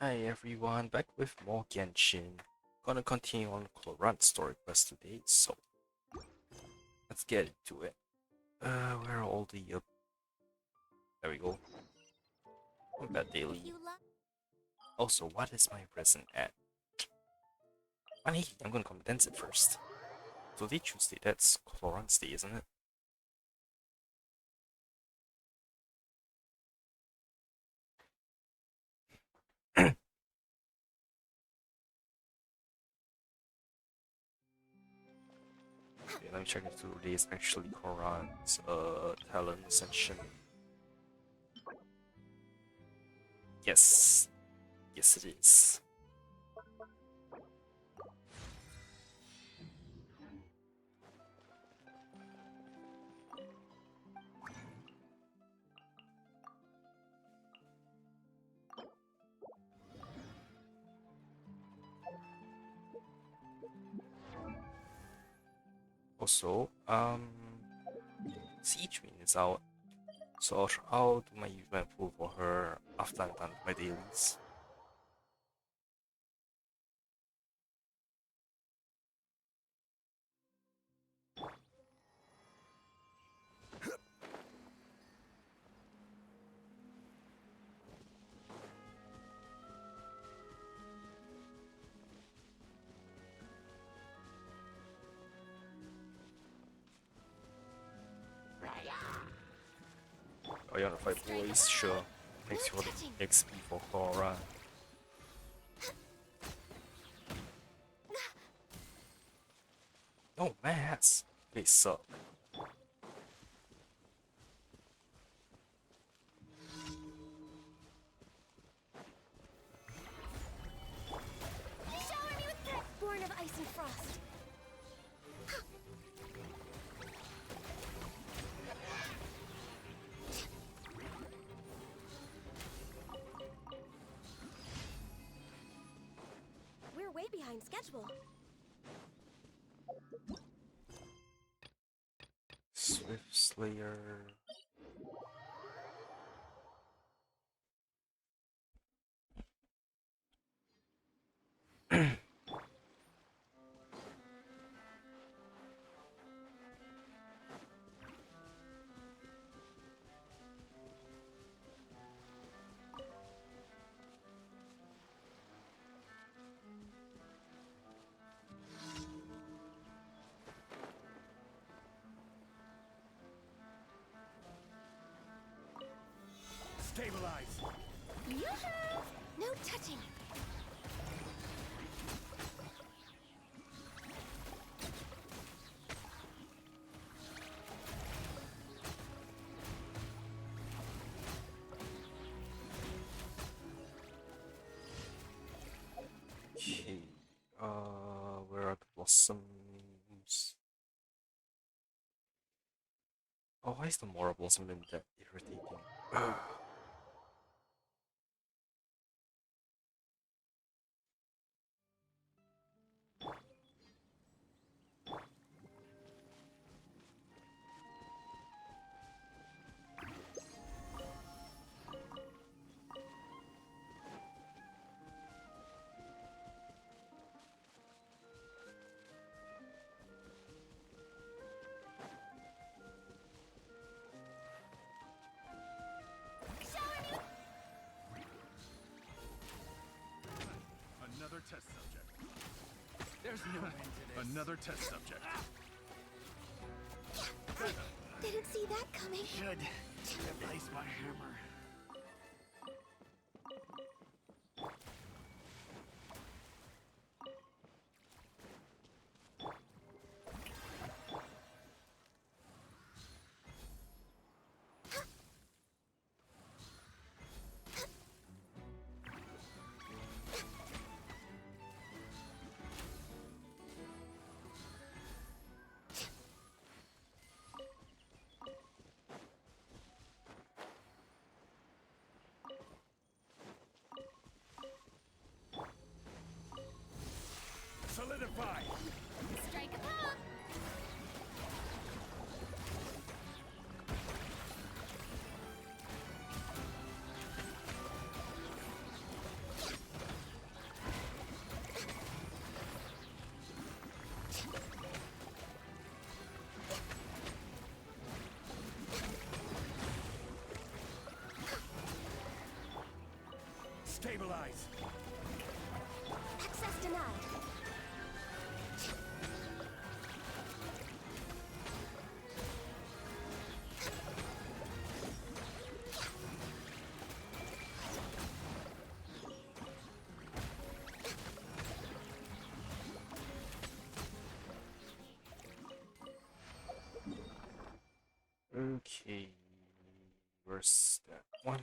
Hi everyone, back with more Genshin. Gonna continue on Chlorinde story quest today, so let's get into it. Where are all the there we go. Combat daily. Also, what is my present at? Funny, I'm gonna condense it first. Today Tuesday, that's Chlorinde's day, isn't it? Okay, let me check if today is actually Chlorinde's talent ascension. Yes. Yes it is. Also, Siege Queen is out. So I'll do my event pool for her after I'm done with my dailies. Oh, you wanna fight boys? Sure. Thanks for the XP for Cora. Oh, mass! They suck. Shower me with that, born of ice and frost. We're way behind schedule. Swift Slayer. Stabilize. Yoo-hoo! No touching. Okay. Where are the blossoms? Oh, why is the Mora blossom limb that irritating? Another test subject. There's no end to this. Another test subject. Didn't see that coming. Should replace my hammer. Solidify! Strike a pop. Stabilize. Access denied. Okay, where's that one?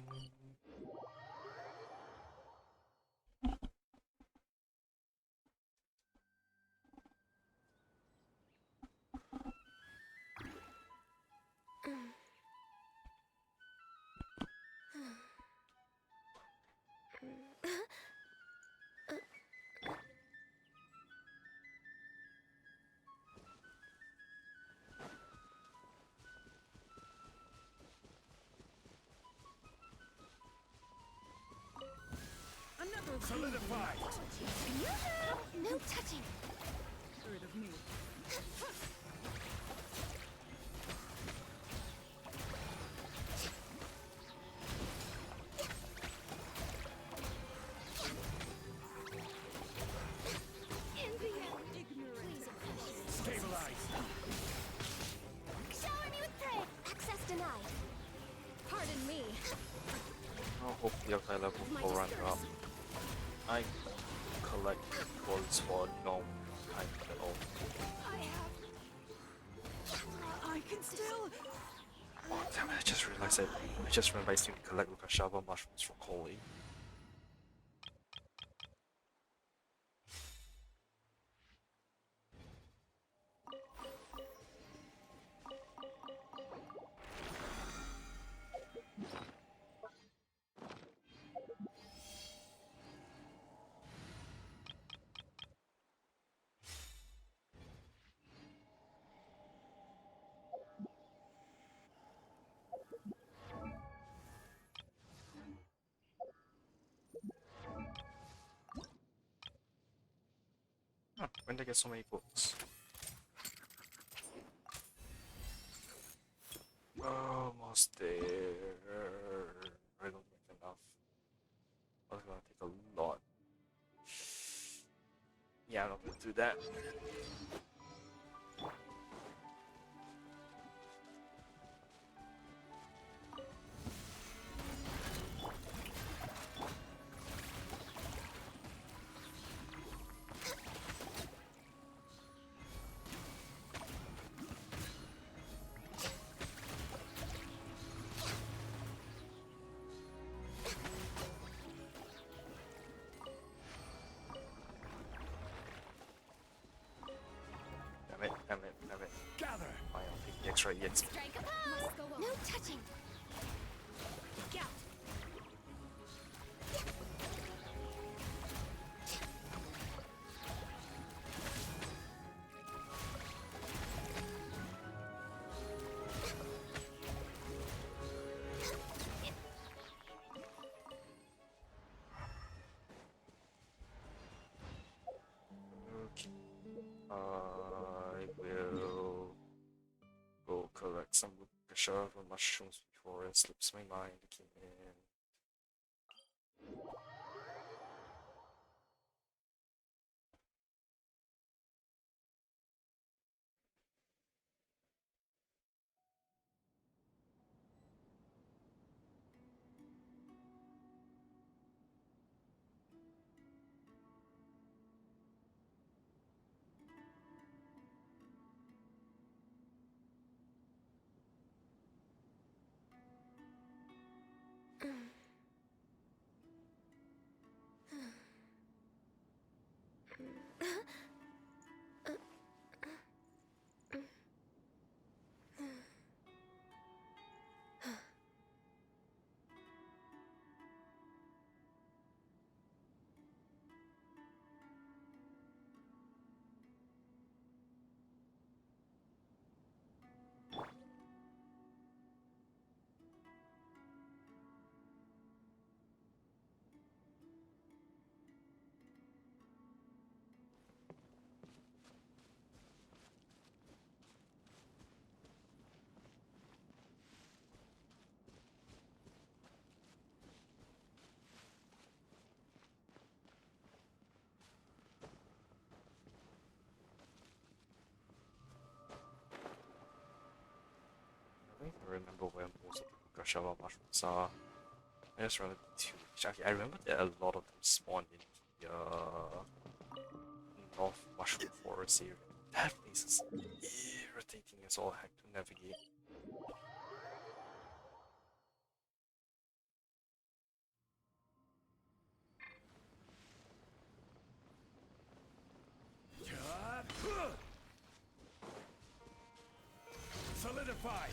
Another Solidified. No touching. Rid of me. In the end. Please impress. Stabilize. Shower me with praise. Access denied. Pardon me. I hope the high level My will run disgrace. up. I collect goals for no time at all. I have. I can still. Oh damn it, I just realized it. I just remember I still need to collect Lukashava mushrooms for Coley. Huh, when did I get so many books? Almost there. I don't make enough. That's gonna take a lot. Yeah, I'm not gonna do that. Damn it, damn it, damn it. Gather. Fine, I'll take the extra EXP. Strike a pose. Must go on. No touching. Scout. Okay. I will go collect some Lukashava mushrooms before it slips my mind again. don't even remember where most of the Gashava mushrooms are. I just remember two. Actually, I remember that a lot of them spawned in the North Mushroom Forest area. That place is irritating as all heck to navigate. Solidify!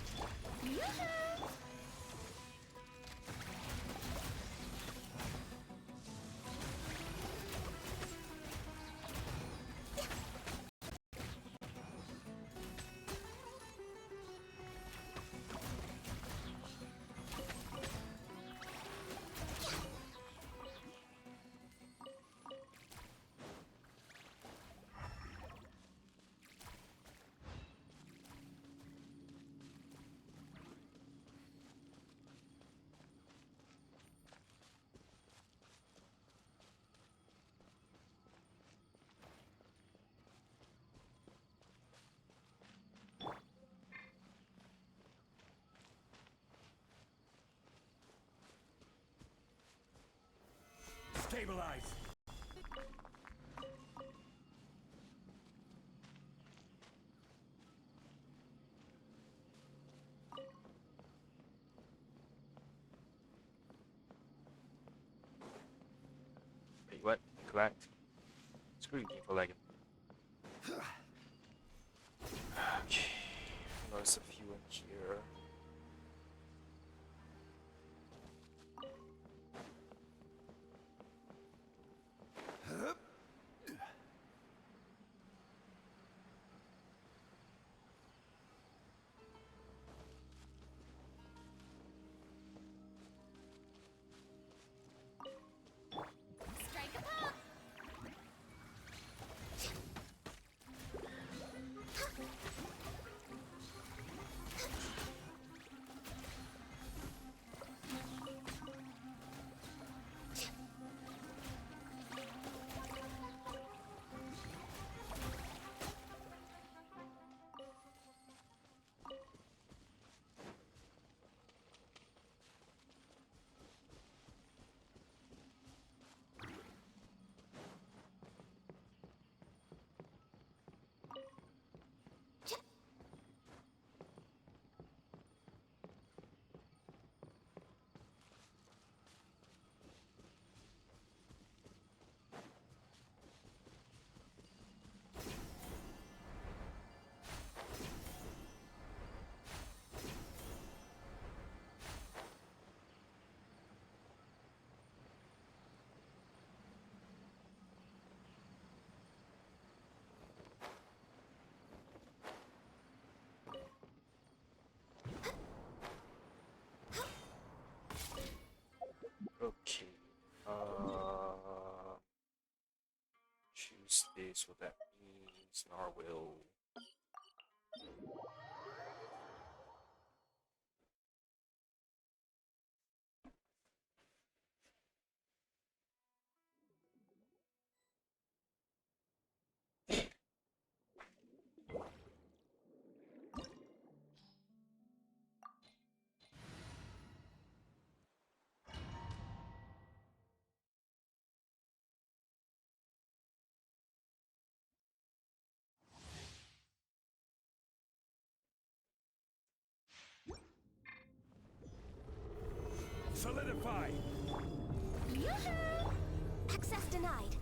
Stabilize! Wait, what? Incorrect. Screw you, game for lagging. Okay. There's a few in here. Strike a pop! Okay. Tuesday, so that means Narwhal. Solidify! Yoo-hoo! Access denied.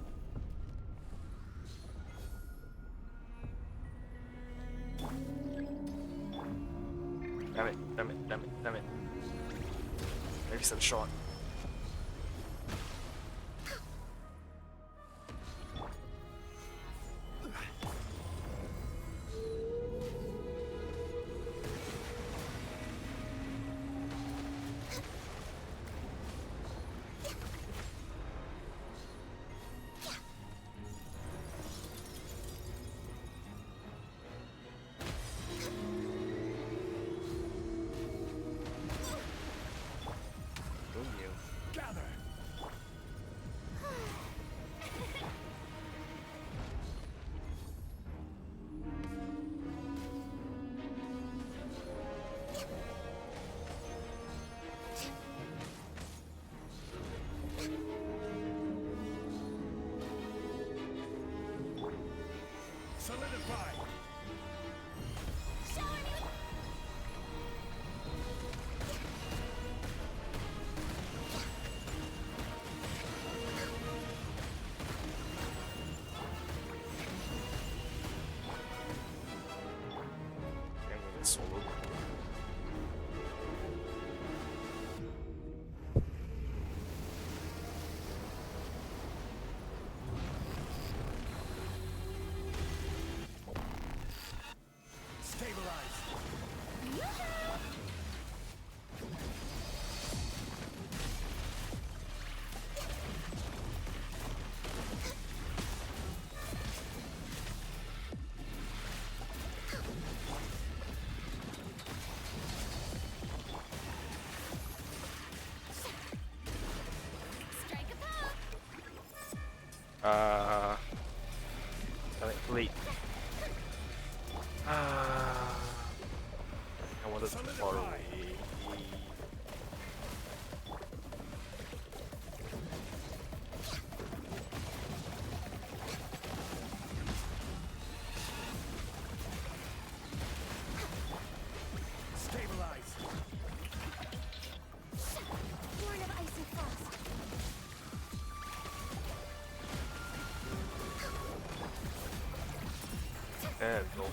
Damn it, damn it, damn it, damn it. Maybe some shot. Uh, wait. I wanted to far away. Stabilize. Born of icy frost. There we go.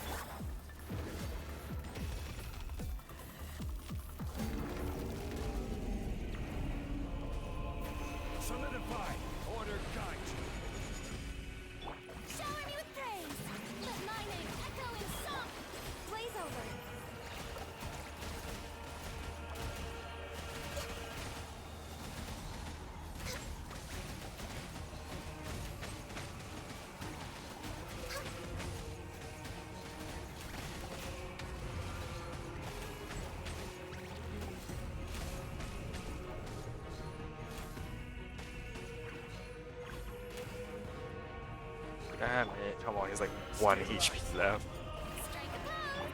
Solidify. Order guide you. Shower me with praise. Let my name echo in song. Blaze over. Damn it, come on, he's like 1 HP left. Strike a pose.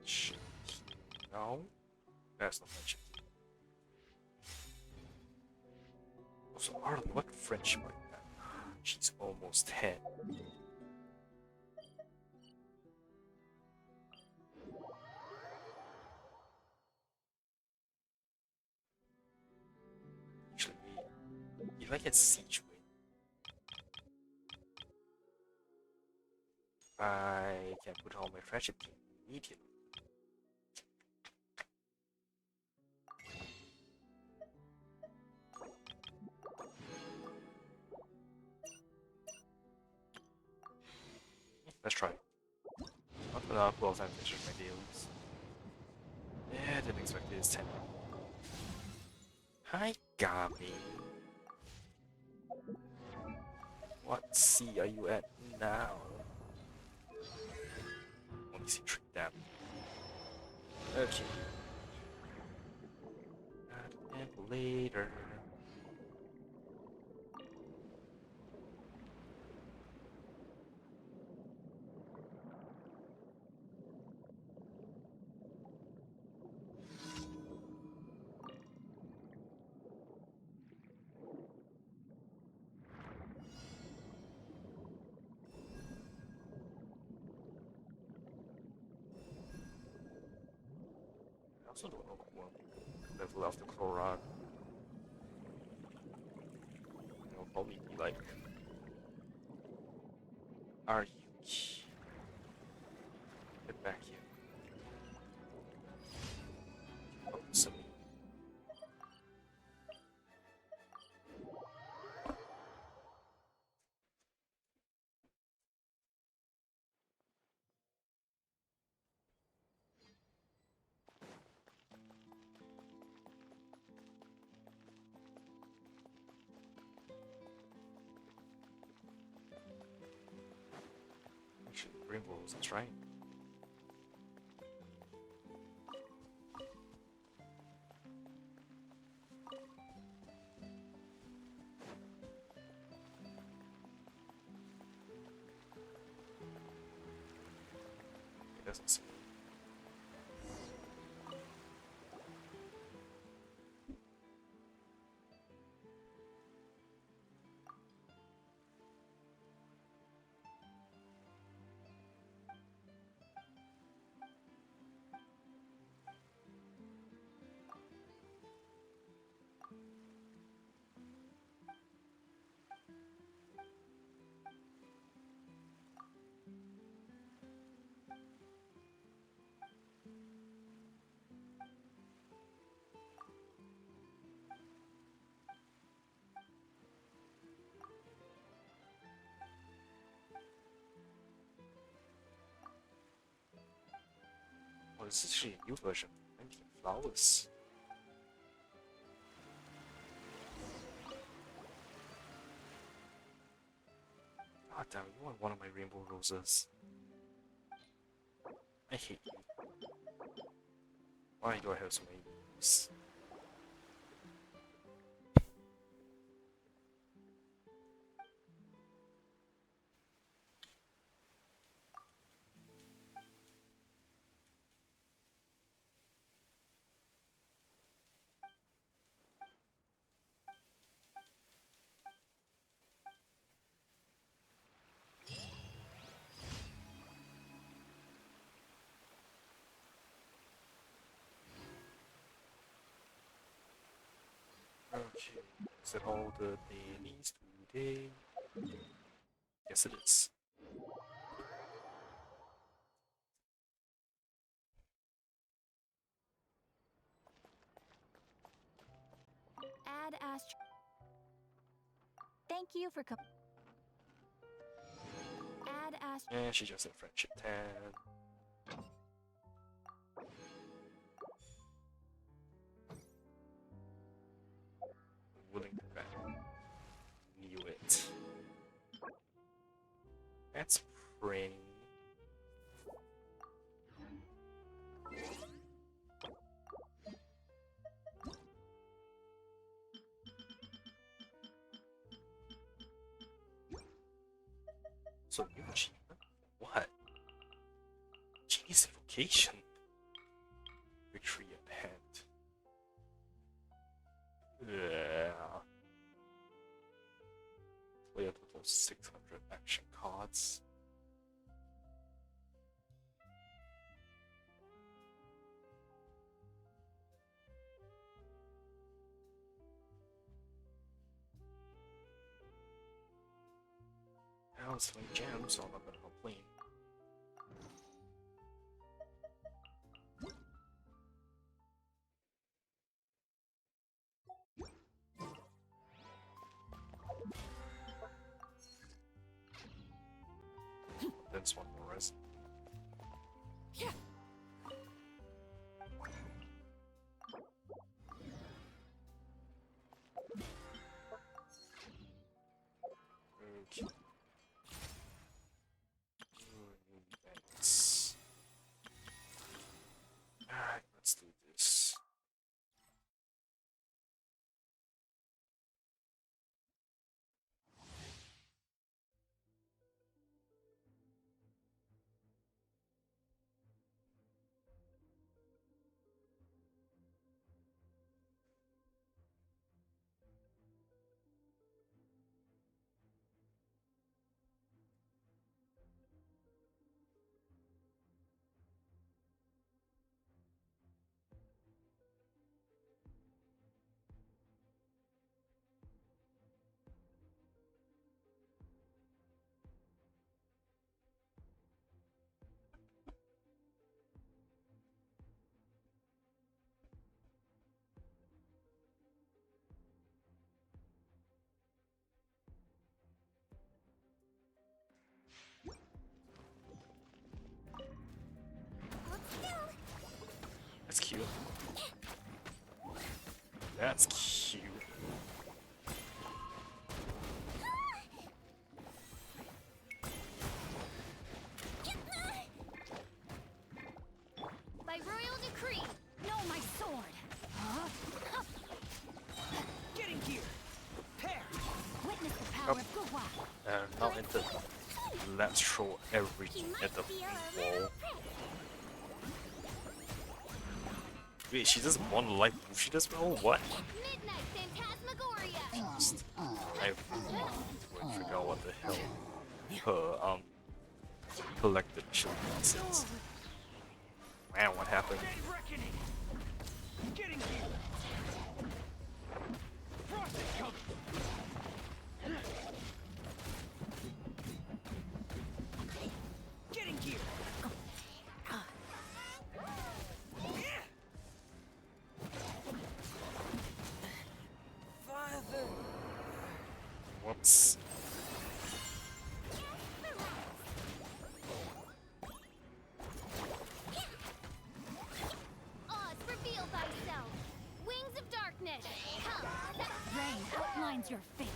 French. No? That's not French. Also, Arlen, what French might that? She's almost 10. Actually, if I get siege win, I can put on my friendship team immediately. Let's try. Not enough, well, time to my dailies. Yeah, didn't expect it is 10. Hi, Gabi. What sea are you at now? Only see 3 damn. Okay. And later. I also don't know what level of the Chlorinde. It'll probably be like are you get back here? Oh, silly. Actually, rainbows, that's right. It doesn't seem. this is actually a new version. Thank you, flowers. God damn, you want one of my rainbow roses. I hate you. Why do I have so many leaves? Okay, is that all the dailies today? Yes, it is. Add Astro. Thank you for Add Astro. And she just in friendship 10. Willing to bet. Knew it. That's pretty. So new achievement? What? Genius invocation. Victory at hand. Yeah. Play a total of 600 action cards. Now it's like jam, so I'm not gonna complain. That's one more resin. Okay. Events. Alright, let's do this. That's cute. That's cute. By royal decree, no my sword. Getting here. Pair. Witness the power of Gua. Now enter. Let's throw everything at the wall. Wait, she doesn't want to light move. She does well. What? Midnight Phantasmagoria. I have to figure out what the hell her collected shield nonsense. Man, what happened? A reckoning. Getting here. Frost is coming. Getting here. Father. Whoops. finish. Rain outlines your fate.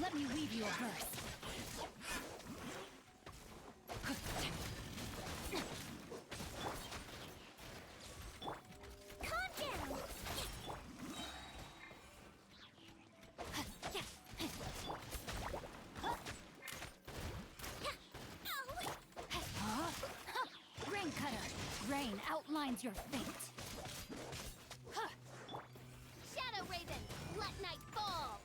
Let me weave you a verse. Calm down. Rain cutter. Rain outlines your fate. Shadow Raven, let night fall.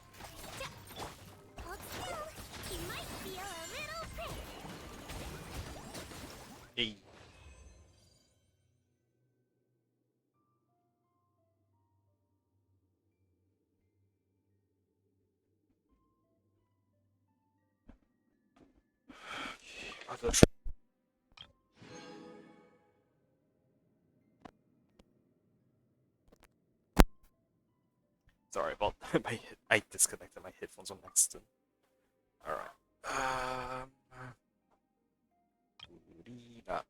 Hold still. You might feel a little prick. Hey. Other Sorry about I disconnected my headphones on accident. Alright. Chlorinde.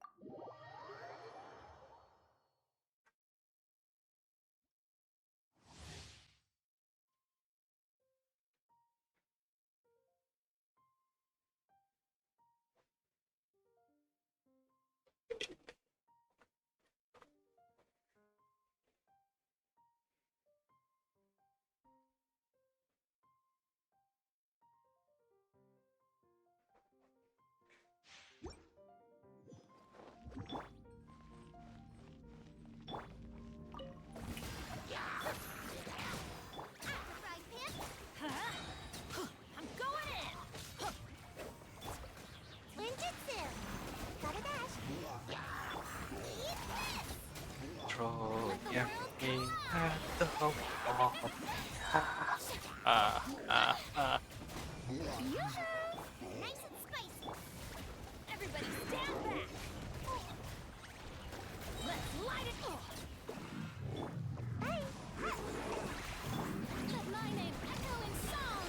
Fry pan? I'm going in. Ninjutsu. Gotta dash. Eat this. Throw Let the your world game collide. at the whole wall. Yoo-hoo! Nice and spicy. Everybody stand back. Let's light it up. Hey. Let my name echo in song.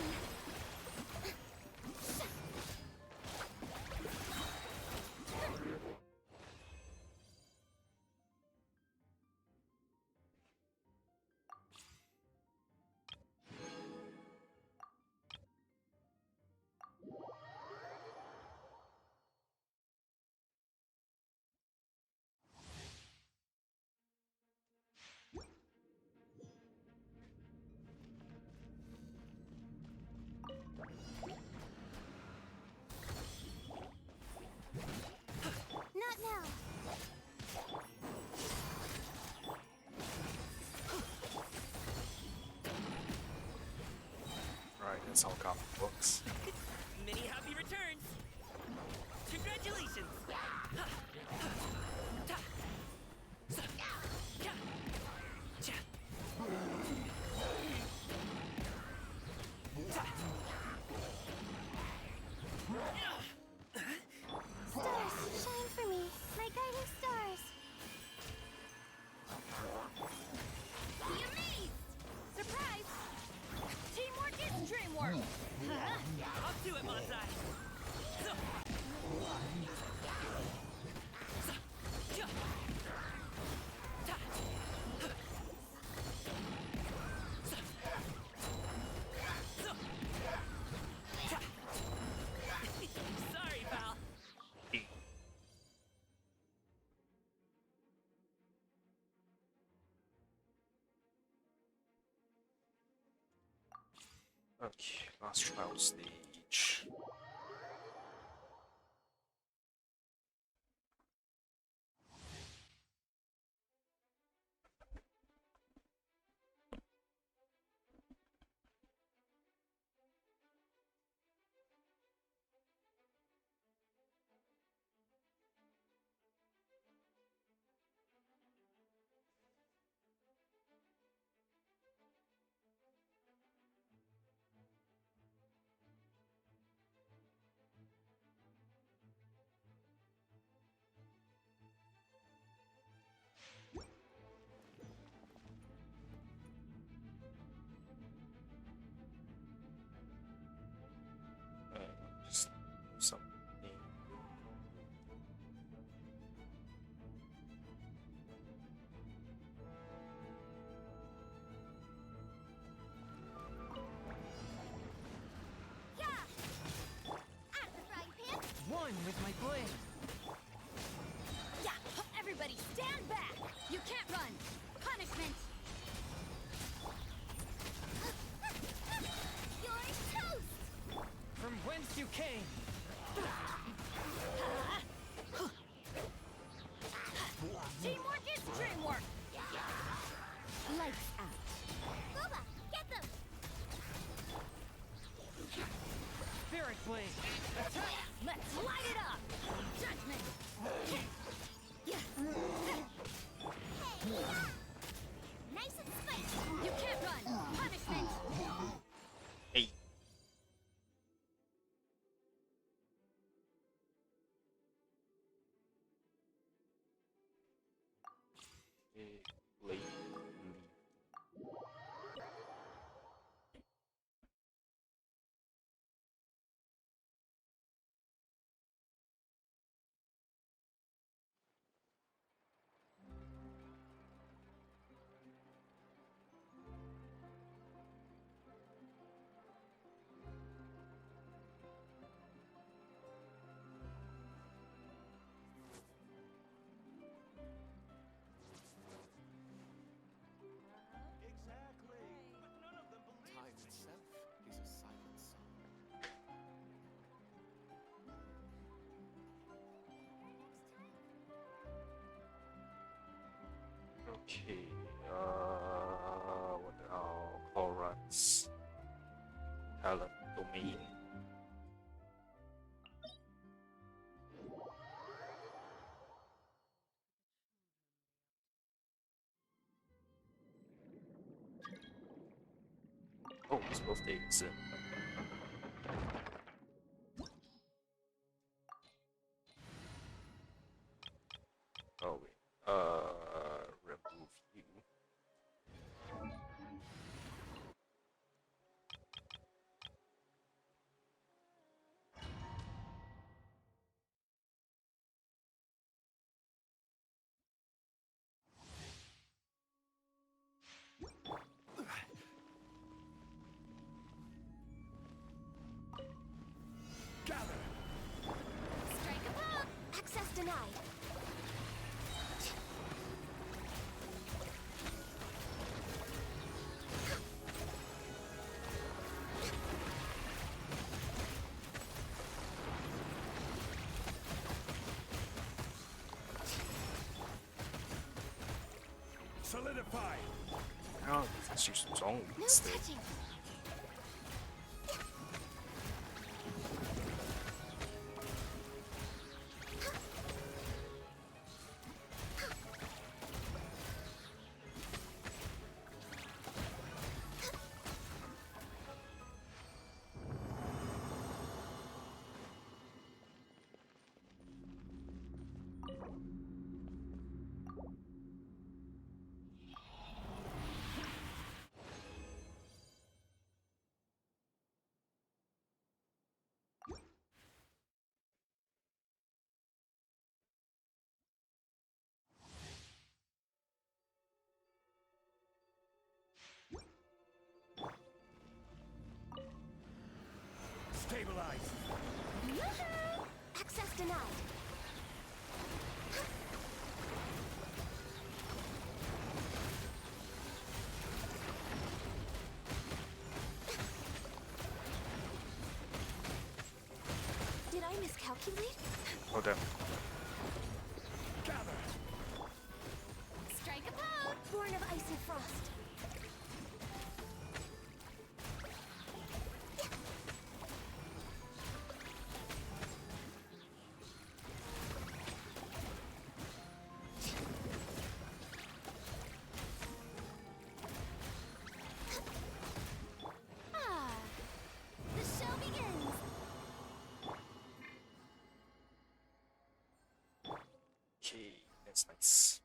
Not now. Right, that's all comic books. Many happy returns. Congratulations. Stars, shine for me, my guiding stars. You amazed! Surprise! Teamwork is dreamwork. Off to it, Monsai. Sorry, pal. Okay, last trial stage. came. Teamwork is dreamwork. Lights out. Booba, get them. Spirit blade. Attack. Let's light it up. Judgment. Hey, nice and spicy. You can't run. Punishment. Hey. Blade leaf. Exactly. But none of them believe Time itself is a silent song. Okay. What are Chlorine's talent domain? Oh, it's birthday is it? Oh wait. Remove you. gather. Strike a pop. Access denied. Solidify. Oh, let's use some song No instead. touching. Stabilize. Yoo-hoo! Access denied. Did I miscalculate? Oh damn. Gather. Strike a pose! Born of ice and frost. Ah, the show begins. Okay, that's nice.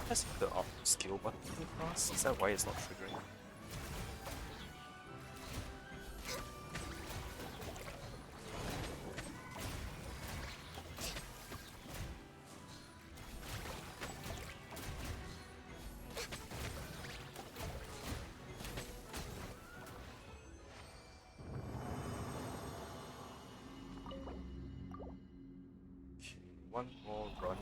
pressing the up skill button too fast? Is that why it's not triggering? Okay, one more run.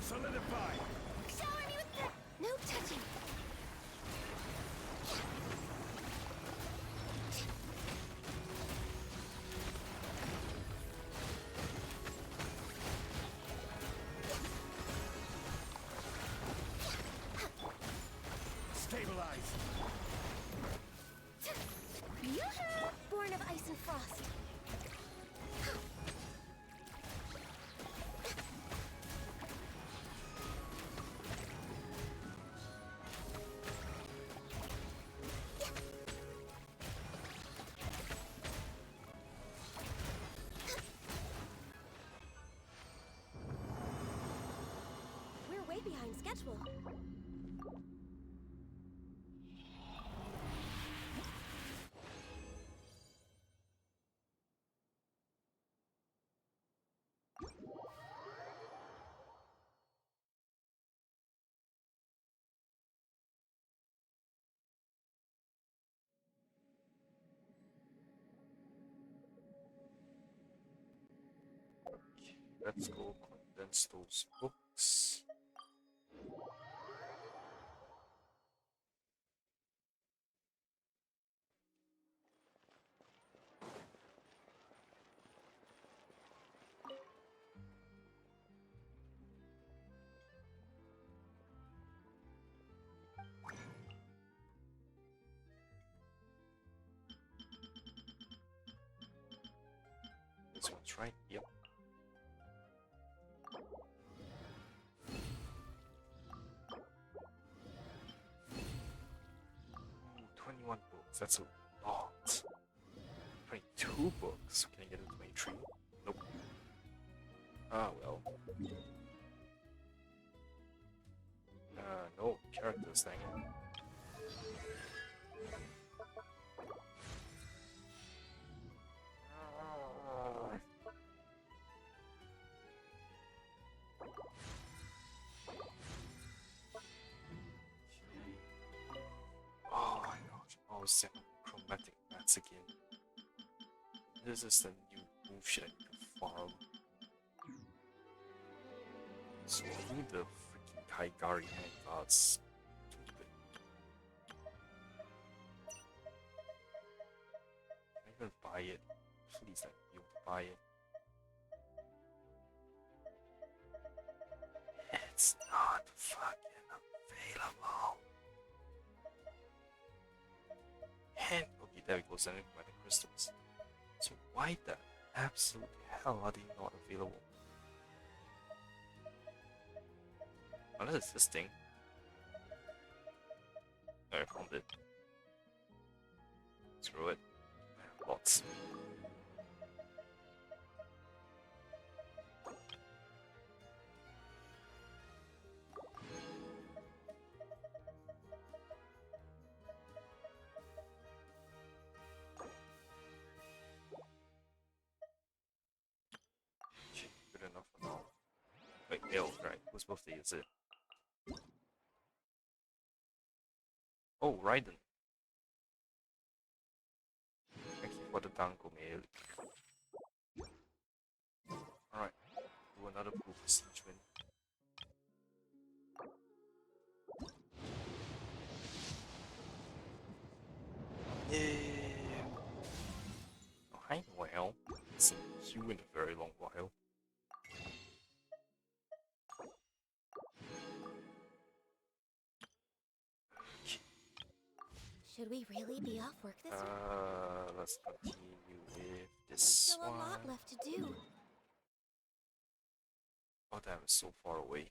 Solidify! Shower me with the... No touching. Stabilize! Yoo-hoo! Born of ice and frost. We're way behind schedule. Okay, let's go condense those books. This one's right. Yep. Ooh, 21 books. That's a lot. 22 books. Can I get a 23? Nope. Ah, well. No characters, dang it. Oh my gosh, oh, seven chromatic mats again. This is the new move shit I need to farm. So I need the freaking Kaigari hand guards. Stupid. Can I even buy it? Please let me buy it. It's not fucking available. And okay, there we go. Sending by the crystals. So why the absolute hell are they not available? Unless it's this thing. I found it. Screw it. Lots. Okay, good enough for now. Wait, Bill, right? Whose birthday is it? Oh, Raiden. Thank you for the dango mail. Alright, do another proof of siege win. Yeah. Oh, hi, Noel. Seen you in a very long while. Should we really be off work this week? Let's continue with this Still a one. lot left to do. Oh damn, it's so far away.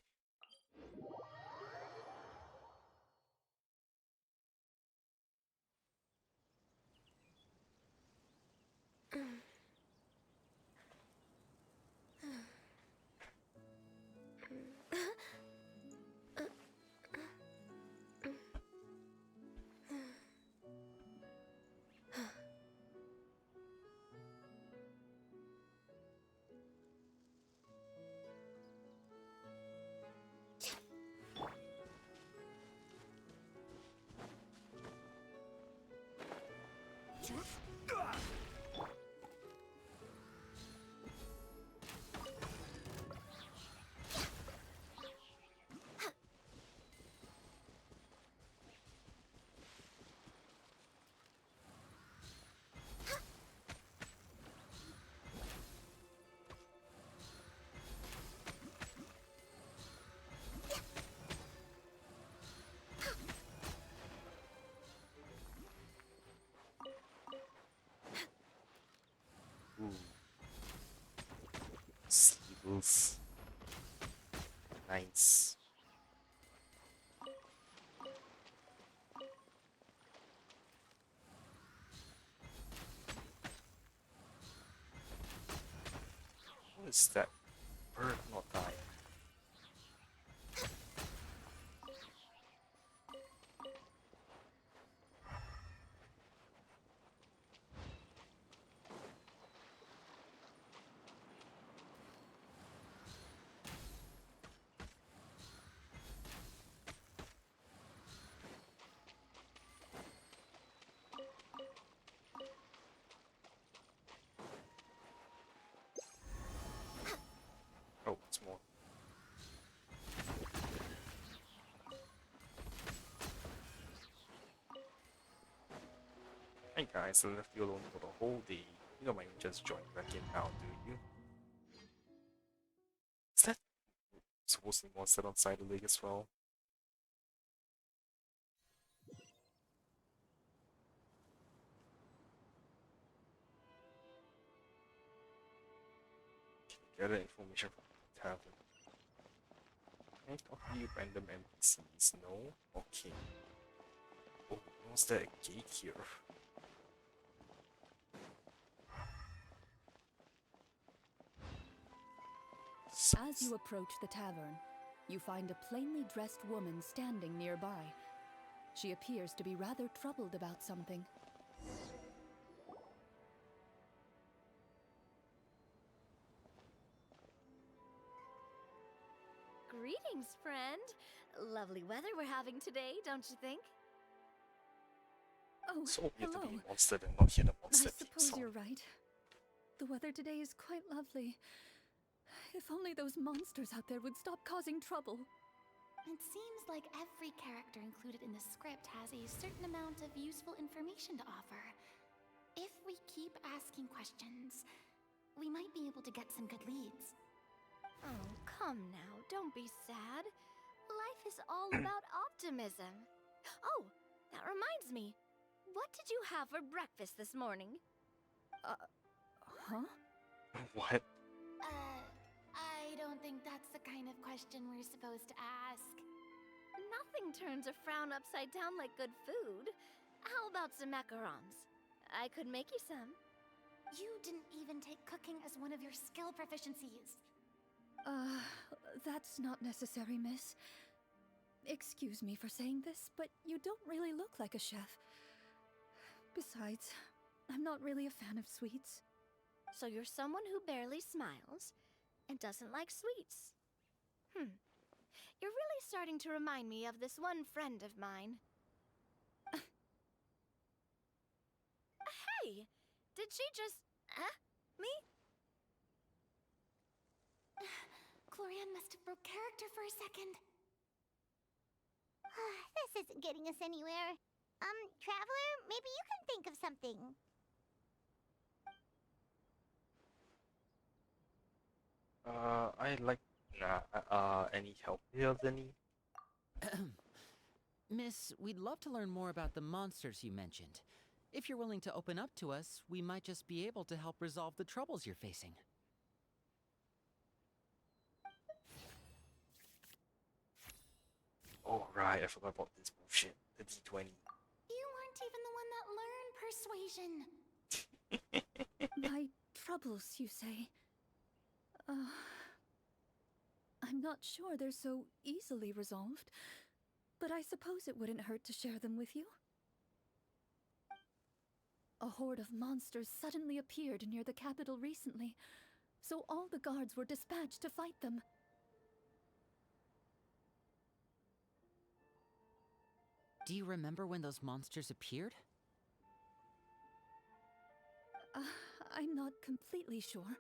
Nice. What is that bird not dying? Oh, it's more. Hey guys, I left you alone for the whole day. You don't mind just joining back in now, do you? Is that supposed to be monster outside the lake as well? Gather information from the tavern. Can I talk to you random NPCs? No? Okay. Oh, was there a gate here? As you approach the tavern, you find a plainly dressed woman standing nearby. She appears to be rather troubled about something. Greetings, friend. Lovely weather we're having today, don't you think? Oh, So weird to hello. be a monster and not hear the I monster theme suppose song. you're right. The weather today is quite lovely. If only those monsters out there would stop causing trouble. It seems like every character included in the script has a certain amount of useful information to offer. If we keep asking questions, we might be able to get some good leads. Oh, come now, don't be sad. Life is all about optimism. Oh, that reminds me. What did you have for breakfast this morning? Huh? What? I don't think that's the kind of question we're supposed to ask. Nothing turns a frown upside down like good food. How about some macarons? I could make you some. You didn't even take cooking as one of your skill proficiencies. That's not necessary, miss. Excuse me for saying this, but you don't really look like a chef. Besides, I'm not really a fan of sweets. So you're someone who barely smiles and doesn't like sweets. You're really starting to remind me of this one friend of mine. Hey! Did she just... me? Chlorinde must have broke character for a second. This isn't getting us anywhere. Traveler, maybe you can think of something. I like any help here, Vinny? Miss, we'd love to learn more about the monsters you mentioned. If you're willing to open up to us, we might just be able to help resolve the troubles you're facing. Oh right, I forgot about this bullshit. The D20. You weren't even the one that learned persuasion. My troubles, you say? I'm not sure they're so easily resolved, but I suppose it wouldn't hurt to share them with you. A horde of monsters suddenly appeared near the capital recently, so all the guards were dispatched to fight them. Do you remember when those monsters appeared? I'm not completely sure.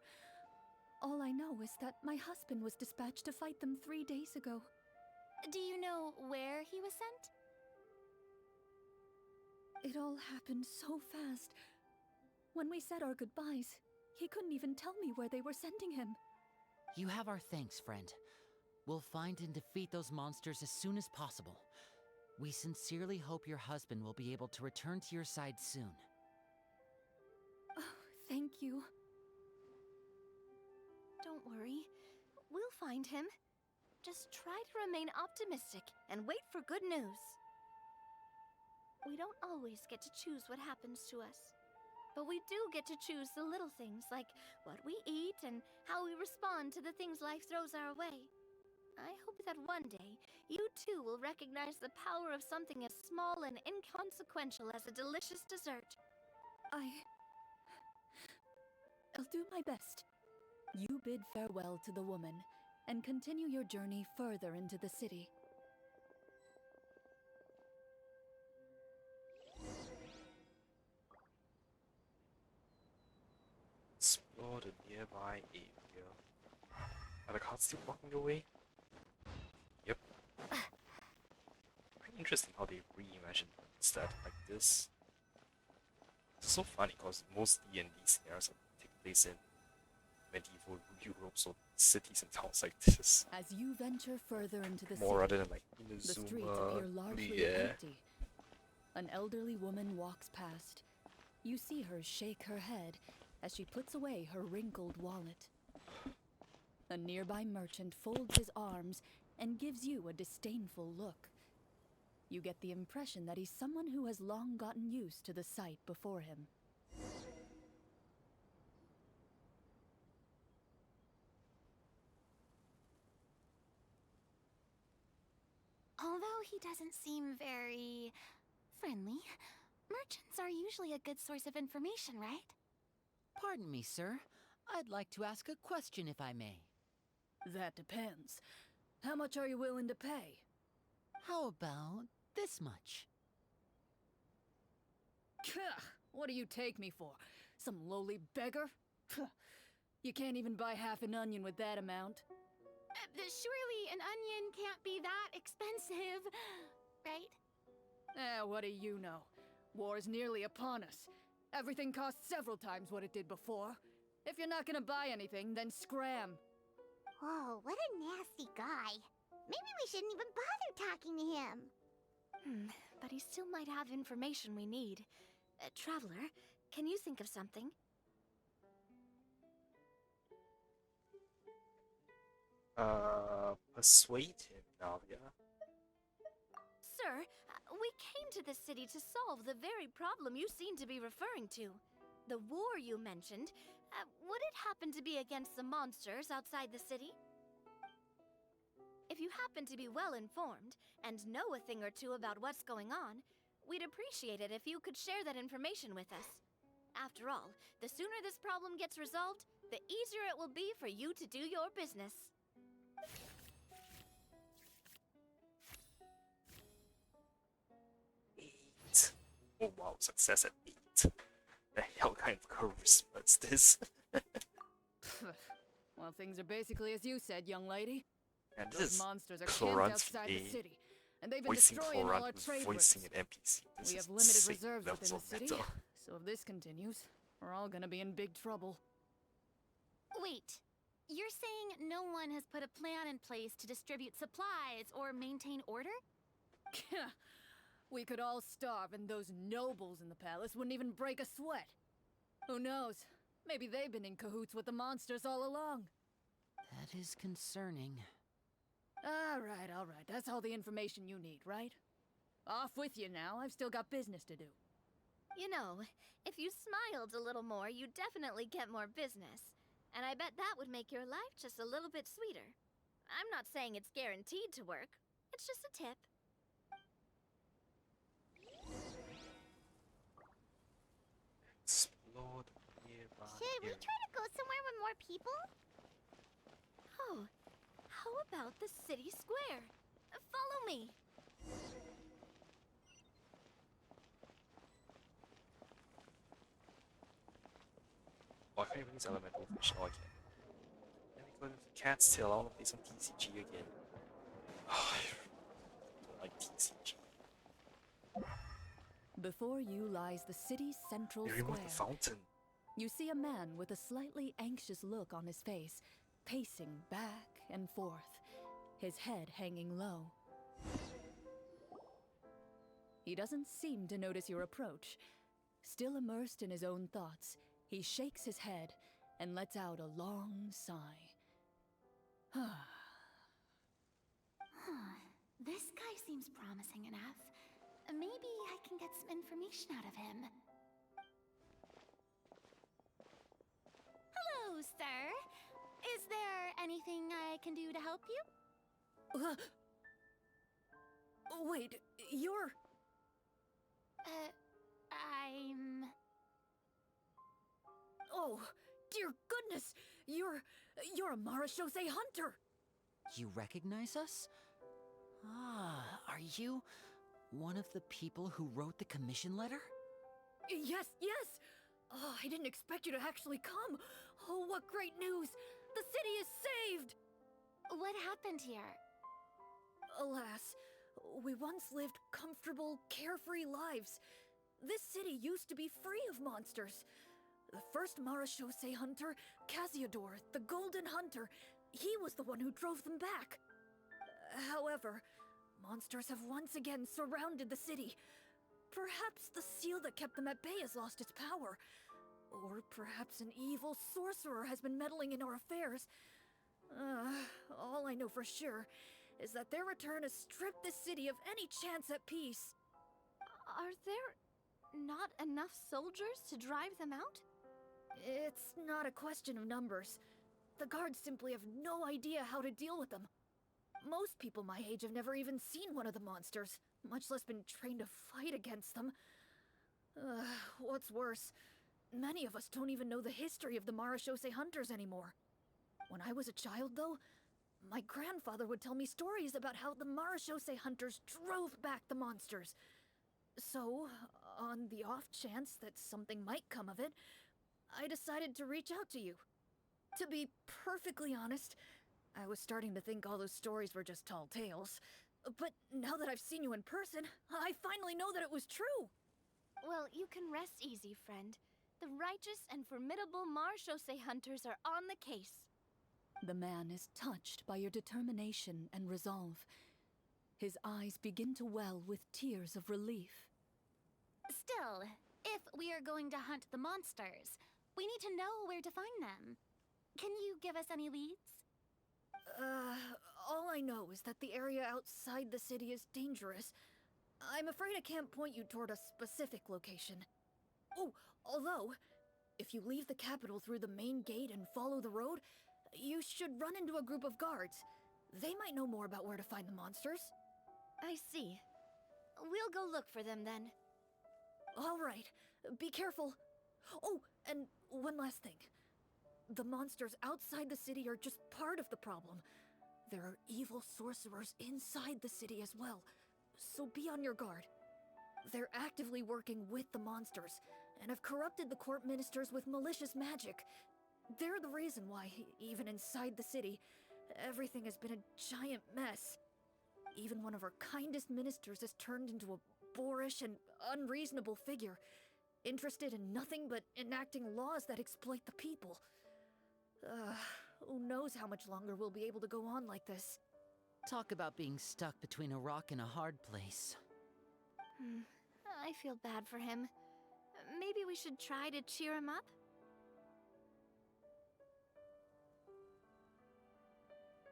All I know is that my husband was dispatched to fight them 3 days ago. Do you know where he was sent? It all happened so fast. When we said our goodbyes, he couldn't even tell me where they were sending him. You have our thanks, friend. We'll find and defeat those monsters as soon as possible. We sincerely hope your husband will be able to return to your side soon. Oh, thank you. Don't worry. We'll find him. Just try to remain optimistic and wait for good news. We don't always get to choose what happens to us. But we do get to choose the little things like what we eat and how we respond to the things life throws our way. I hope that one day, you too will recognize the power of something as small and inconsequential as a delicious dessert. I'll do my best. You bid farewell to the woman and continue your journey further into the city. Explore the nearby area. Are the cards still blocking the way? Yep. Pretty interesting how they reimagined stuff like this. It's so funny because most D&D scenarios take place in medieval Europe, so cities and towns like this. As you venture further into the More city, rather than like the streets Inazuma, appear largely yeah. empty. An elderly woman walks past. You see her shake her head as she puts away her wrinkled wallet. A nearby merchant folds his arms and gives you a disdainful look. You get the impression that he's someone who has long gotten used to the sight before him. Although he doesn't seem very friendly, merchants are usually a good source of information, right? Pardon me, sir. I'd like to ask a question if I may. That depends. How much are you willing to pay? How about this much? What do you take me for? Some lowly beggar? You can't even buy half an onion with that amount. Surely an onion can't be that expensive, right? What do you know? War's nearly upon us. Everything costs several times what it did before. If you're not gonna buy anything, then scram. Whoa, what a nasty guy. Maybe we shouldn't even bother talking to him. But he still might have information we need. Traveler, can you think of something? Persuade him, Nalia. Sir, we came to this city to solve the very problem you seem to be referring to. The war you mentioned, would it happen to be against the monsters outside the city? If you happen to be well informed and know a thing or two about what's going on, we'd appreciate it if you could share that information with us. After all, the sooner this problem gets resolved, the easier it will be for you to do your business. Eight. Oh wow, success at 8. The hell kind of charisma is this? Well, things are basically as you said, young lady. And Those this is monsters are camped Chlorinde outside the city, and they've been voicing destroying all our Chlorinde trade with voicing routes. an NPC. This We is have limited insane reserves levels within of the city, meta. so if this continues, we're all gonna be in big trouble. Wait, you're saying no one has put a plan in place to distribute supplies or maintain order? We could all starve and those nobles in the palace wouldn't even break a sweat. Who knows? Maybe they've been in cahoots with the monsters all along. That is concerning. All right. That's all the information you need, right? Off with you now. I've still got business to do. You know, if you smiled a little more, you'd definitely get more business. And I bet that would make your life just a little bit sweeter. I'm not saying it's guaranteed to work. It's just a tip. Explore the nearby Should we area. try to go somewhere with more people? Oh, how about the city square? Follow me. Oh, I can't even use elemental fish. Oh, I can. Let me go to the cat's tail. I want to play some TCG again. Oh, I don't like TCG. Before you lies the city's central They removed square. the fountain. You see a man with a slightly anxious look on his face, pacing back and forth, his head hanging low. He doesn't seem to notice your approach. Still immersed in his own thoughts, he shakes his head and lets out a long sigh. This guy seems promising enough. Maybe I can get some information out of him. Hello, sir. Is there anything I can do to help you? Wait, you're... I'm... Oh, dear goodness! You're a Marashose hunter! You recognize us? Ah, are you one of the people who wrote the commission letter? Yes, yes! Oh, I didn't expect you to actually come! Oh, what great news! The city is saved! What happened here? Alas, we once lived comfortable, carefree lives. This city used to be free of monsters. The first Marashose hunter, Casiodor, the Golden Hunter, he was the one who drove them back. However, monsters have once again surrounded the city. Perhaps the seal that kept them at bay has lost its power. Or perhaps an evil sorcerer has been meddling in our affairs. All I know for sure is that their return has stripped this city of any chance at peace. Are there not enough soldiers to drive them out? It's not a question of numbers. The guards simply have no idea how to deal with them. Most people my age have never even seen one of the monsters, much less been trained to fight against them. What's worse, many of us don't even know the history of the Marashose hunters anymore. When I was a child, though, my grandfather would tell me stories about how the Marashose hunters drove back the monsters. So, on the off chance that something might come of it, I decided to reach out to you. To be perfectly honest, I was starting to think all those stories were just tall tales. But now that I've seen you in person, I finally know that it was true! Well, you can rest easy, friend. The righteous and formidable Marashose hunters are on the case. The man is touched by your determination and resolve. His eyes begin to well with tears of relief. Still, if we are going to hunt the monsters, we need to know where to find them. Can you give us any leads? All I know is that the area outside the city is dangerous. I'm afraid I can't point you toward a specific location. Oh, although, if you leave the capital through the main gate and follow the road, you should run into a group of guards. They might know more about where to find the monsters. I see. We'll go look for them then. All right, be careful. Oh, and one last thing. The monsters outside the city are just part of the problem. There are evil sorcerers inside the city as well, so be on your guard. They're actively working with the monsters, and have corrupted the court ministers with malicious magic. They're the reason why, even inside the city, everything has been a giant mess. Even one of our kindest ministers has turned into a boorish and unreasonable figure, interested in nothing but enacting laws that exploit the people. Who knows how much longer we'll be able to go on like this. Talk about being stuck between a rock and a hard place. I feel bad for him. Maybe we should try to cheer him up?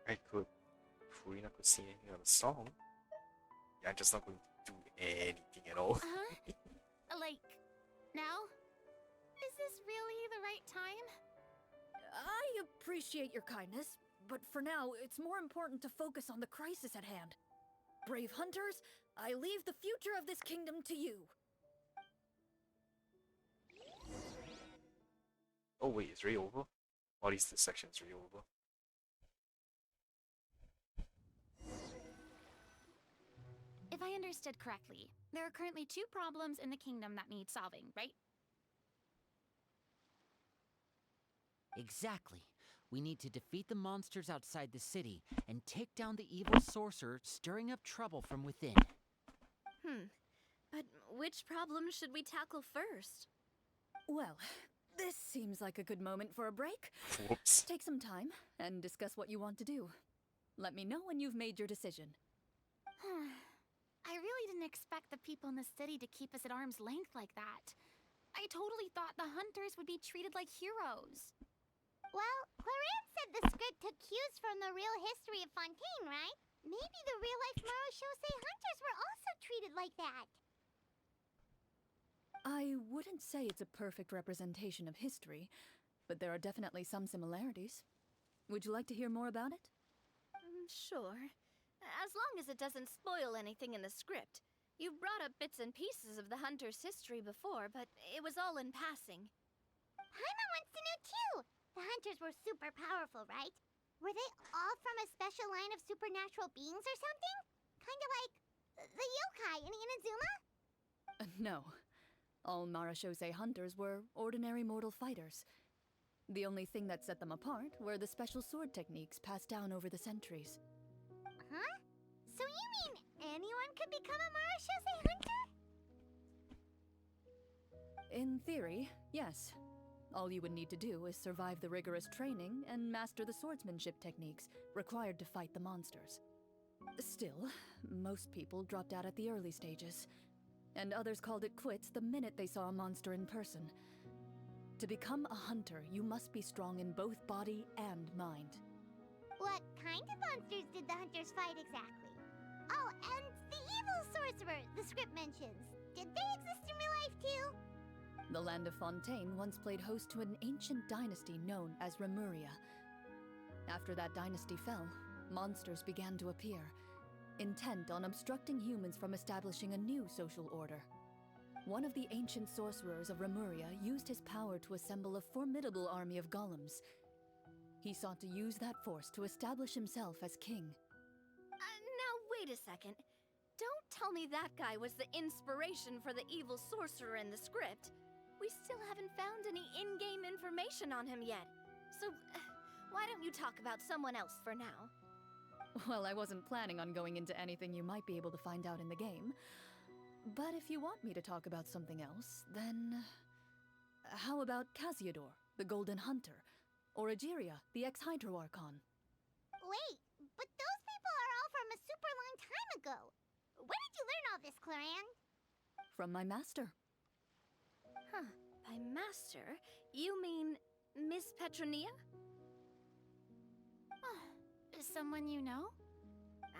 I could. Furina could sing anything on the song. Yeah, I'm just not going to do anything at all. Like, now? Is this really the right time? I appreciate your kindness, but for now, it's more important to focus on the crisis at hand. Brave hunters, I leave the future of this kingdom to you. Oh wait, it's really over? Or at least this section is really over. If I understood correctly, there are currently 2 problems in the kingdom that need solving, right? Exactly. We need to defeat the monsters outside the city and take down the evil sorcerer stirring up trouble from within. But which problem should we tackle first? Well, this seems like a good moment for a break. Whoops. Take some time and discuss what you want to do. Let me know when you've made your decision. I really didn't expect the people in the city to keep us at arm's length like that. I totally thought the hunters would be treated like heroes. Well, Chlorinde said the script took cues from the real history of Fontaine, right? Maybe the real-life Marushosei hunters were also treated like that. I wouldn't say it's a perfect representation of history, but there are definitely some similarities. Would you like to hear more about it? Sure. As long as it doesn't spoil anything in the script. You've brought up bits and pieces of the hunter's history before, but it was all in passing. Paimon wants to know too. The hunters were super powerful, right? Were they all from a special line of supernatural beings or something? Kind of like the yokai in Inazuma? No. All Marashosei hunters were ordinary mortal fighters. The only thing that set them apart were the special sword techniques passed down over the centuries. Huh? So you mean anyone could become a Marushosei hunter? In theory, yes. All you would need to do is survive the rigorous training and master the swordsmanship techniques required to fight the monsters. Still, most people dropped out at the early stages, and others called it quits the minute they saw a monster in person. To become a hunter, you must be strong in both body and mind. What kind of monsters did the hunters fight exactly? Oh, and the evil sorcerer the script mentions. Did they exist in real life too? The land of Fontaine once played host to an ancient dynasty known as Rapperia. After that dynasty fell, monsters began to appear, intent on obstructing humans from establishing a new social order. One of the ancient sorcerers of Rapperia used his power to assemble a formidable army of golems. He sought to use that force to establish himself as king. Now wait a second. Don't tell me that guy was the inspiration for the evil sorcerer in the script. We still haven't found any in-game information on him yet. So, why don't you talk about someone else for now? Well, I wasn't planning on going into anything you might be able to find out in the game. But if you want me to talk about something else, then... how about Casiodor, the Golden Hunter? Or Egeria, the ex-Hydro Archon? Wait, but those people are all from a super long time ago. Where did you learn all this, Chlorinde? From my master. Huh. By master, you mean Miss Petronia? Someone you know?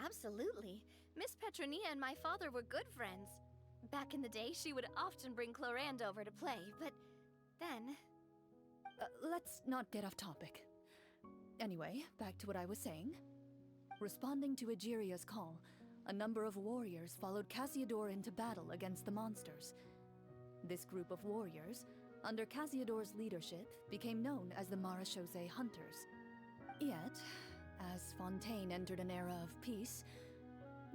Absolutely. Miss Petronia and my father were good friends. Back in the day, she would often bring Chlorinde over to play, but then... Let's not get off topic. Anyway, back to what I was saying. Responding to Egeria's call, a number of warriors followed Casiodor into battle against the monsters. This group of warriors, under Casiodor's leadership, became known as the Marashosei Hunters. Yet, as Fontaine entered an era of peace,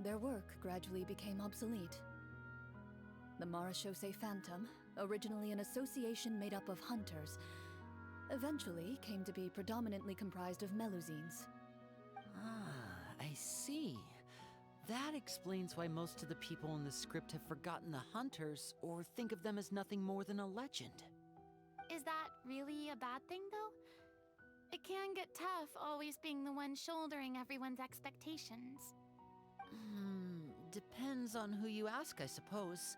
their work gradually became obsolete. The Marashosei Phantom, originally an association made up of hunters, eventually came to be predominantly comprised of Melusines. Ah, I see. That explains why most of the people in the script have forgotten the hunters or think of them as nothing more than a legend. Is that really a bad thing, though? It can get tough always being the one shouldering everyone's expectations. Depends on who you ask, I suppose.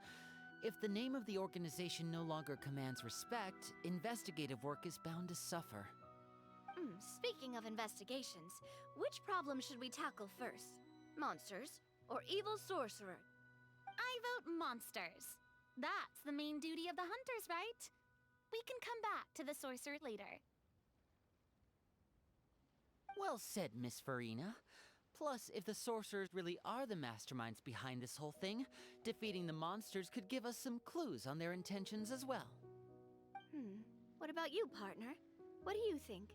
If the name of the organization no longer commands respect, investigative work is bound to suffer. Speaking of investigations, which problem should we tackle first? Monsters or evil sorcerer? I vote monsters. That's the main duty of the hunters, right? We can come back to the sorcerer later. Well said, Miss Farina. Plus, if the sorcerers really are the masterminds behind this whole thing, defeating the monsters could give us some clues on their intentions as well. What about you, partner? What do you think?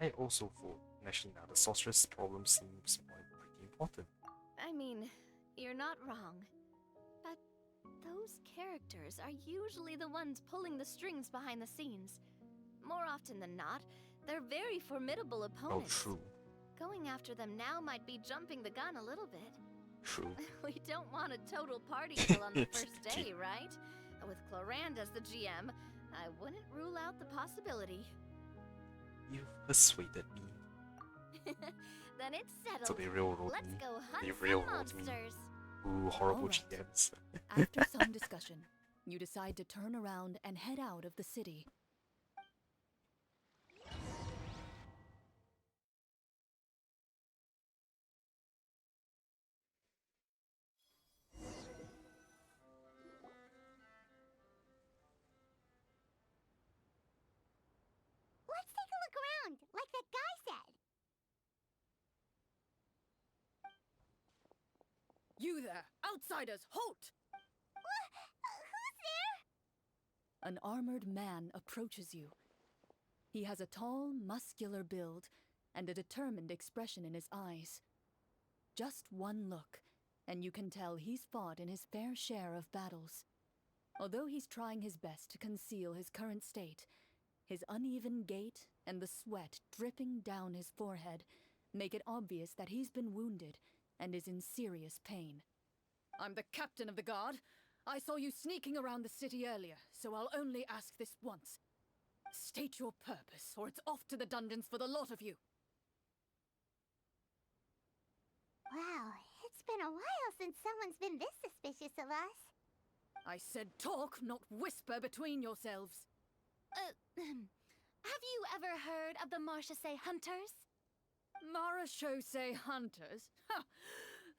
I also thought actually now the sorceress problem seems pretty important. I mean, you're not wrong. But those characters are usually the ones pulling the strings behind the scenes. More often than not, they're very formidable opponents. Oh, true. Going after them now might be jumping the gun a little bit. True. We don't want a total party kill on the first day, right? With Chlorinde as the GM, I wouldn't rule out the possibility. You've persuaded me. Then it's settled. So they railroad Let's me. go They hunt some railroad me. monsters. Ooh, horrible Alright. GMs. After some discussion, you decide to turn around and head out of the city. You there! Outsiders, halt! Who's there? An armored man approaches you. He has a tall, muscular build and a determined expression in his eyes. Just one look, and you can tell he's fought in his fair share of battles. Although he's trying his best to conceal his current state, his uneven gait and the sweat dripping down his forehead make it obvious that he's been wounded and is in serious pain. I'm the captain of the guard. I saw you sneaking around the city earlier, so I'll only ask this once. State your purpose, or it's off to the dungeons for the lot of you. Wow, it's been a while since someone's been this suspicious of us. I said talk, not whisper between yourselves. Have you ever heard of the Marchese Hunters? Marachose hunters? Ha!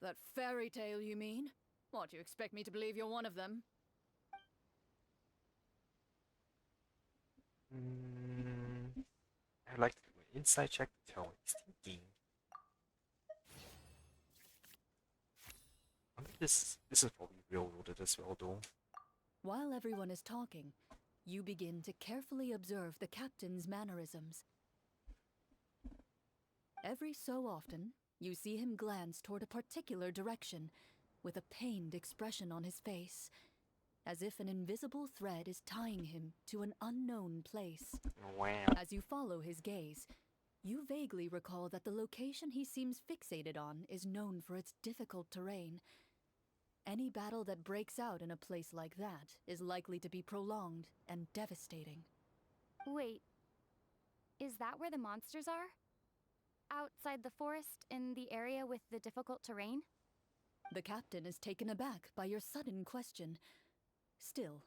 That fairy tale, you mean? What, you expect me to believe you're one of them? I'd like to do an inside check to tell what he's thinking. I think this is probably real-worlded as well, though. While everyone is talking, you begin to carefully observe the captain's mannerisms. Every so often, you see him glance toward a particular direction, with a pained expression on his face, as if an invisible thread is tying him to an unknown place. Wow. As you follow his gaze, you vaguely recall that the location he seems fixated on is known for its difficult terrain. Any battle that breaks out in a place like that is likely to be prolonged and devastating. Wait, is that where the monsters are? Outside the forest, in the area with the difficult terrain? The captain is taken aback by your sudden question. Still,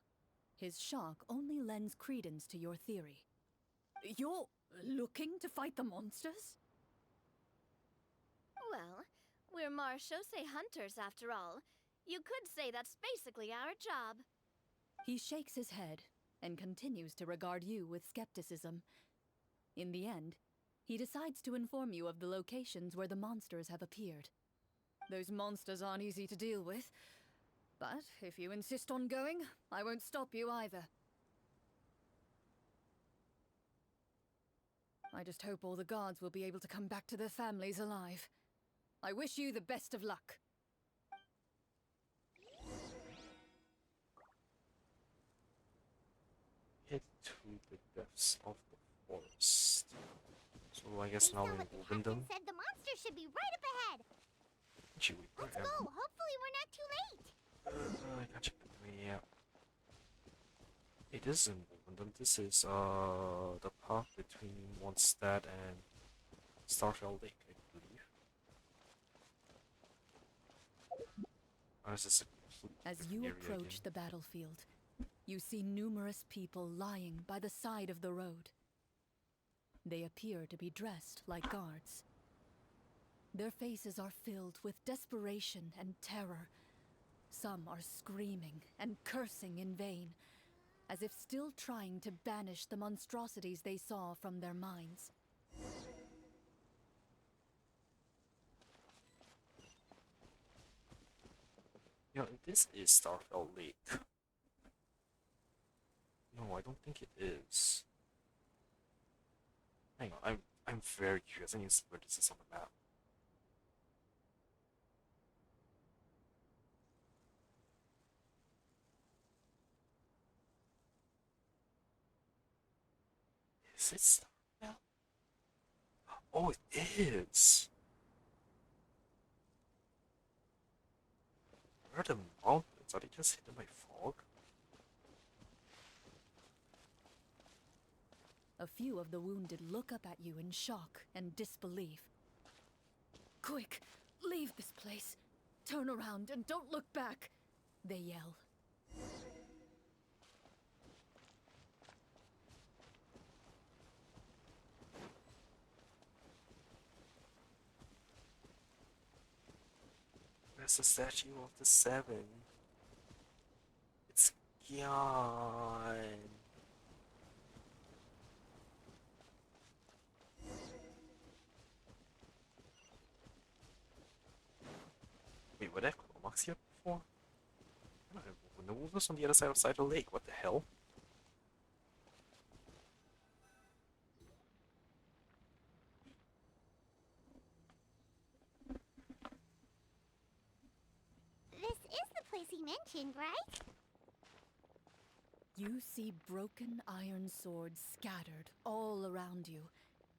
his shock only lends credence to your theory. You're looking to fight the monsters? Well, we're Marchose hunters after all. You could say that's basically our job. He shakes his head and continues to regard you with skepticism. In the end, he decides to inform you of the locations where the monsters have appeared. Those monsters aren't easy to deal with, but if you insist on going, I won't stop you either. I just hope all the guards will be able to come back to their families alive. I wish you the best of luck. Head to the depths of the forest. So I guess Based now on we're what the moving captain them. said, the monster should be right up ahead. Chewie, Let's go. Hopefully we're not too late. I can't check the way out. It isn't moving them. This is the path between Mondstadt and Starfell Lake, I believe. Oh, this is a complete As different you area approach again. the battlefield, you see numerous people lying by the side of the road. They appear to be dressed like guards. Their faces are filled with desperation and terror. Some are screaming and cursing in vain, as if still trying to banish the monstrosities they saw from their minds. You know, this is Starfell Lake. No, I don't think it is. Hang on, I'm very curious. I need to see where this is on the map. Is it Starfell? Oh, it is! Where are the mountains? Are they just hidden by fog? A few of the wounded look up at you in shock and disbelief. Quick, leave this place. Turn around and don't look back, they yell. Where's the statue of the seven? It's gone. Wait, were there claw marks was here before? No, it was on the other side of the lake. What the hell? This is the place he mentioned, right? You see broken iron swords scattered all around you,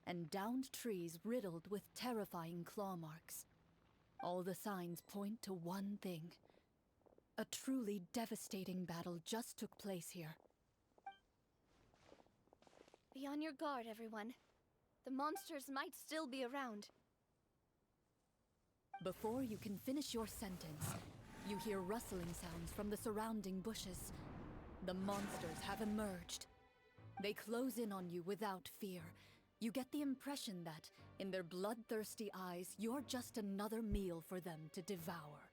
and downed trees riddled with terrifying claw marks. All the signs point to one thing. A truly devastating battle just took place here. Be on your guard, everyone. The monsters might still be around. Before you can finish your sentence, you hear rustling sounds from the surrounding bushes. The monsters have emerged. They close in on you without fear. You get the impression that, in their bloodthirsty eyes, you're just another meal for them to devour.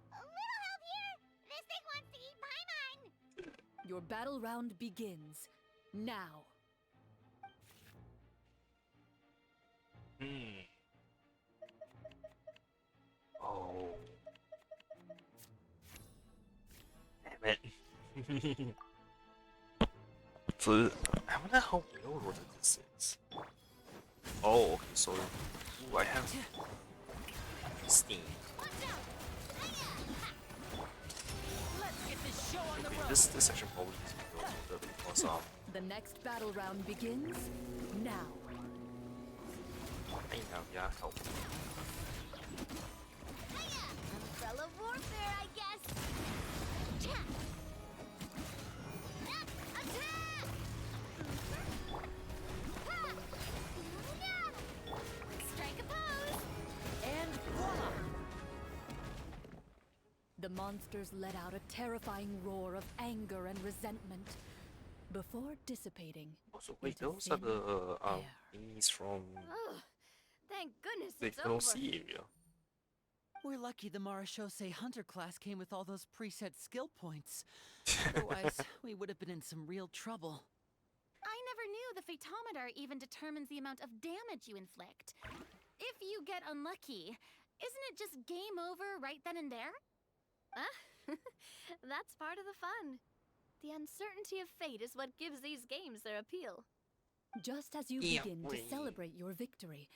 A little help here! This thing wants to eat Paimon! Your battle round begins now. Oh. Damn it. So, I wonder how railroaded this is. Oh, okay, so ooh, I have steam. Let's get this show on the Okay, road. this section probably needs to go a little bit more The next battle round begins now. Hey now, yeah, help. Umbrella warfare, I guess! Attack! Strike a pose! And voila! The monsters let out a terrifying roar of anger and resentment before dissipating. Also, wait, into those are thin the air. enemies from Oh, thank goodness the it's Colonel over. Sea area. We're lucky the Marashose Hunter class came with all those preset skill points. Otherwise, we would have been in some real trouble. I never knew the photometer even determines the amount of damage you inflict. If you get unlucky, isn't it just game over right then and there? That's part of the fun. The uncertainty of fate is what gives these games their appeal. Just as you Yeah, begin to wait. celebrate your victory,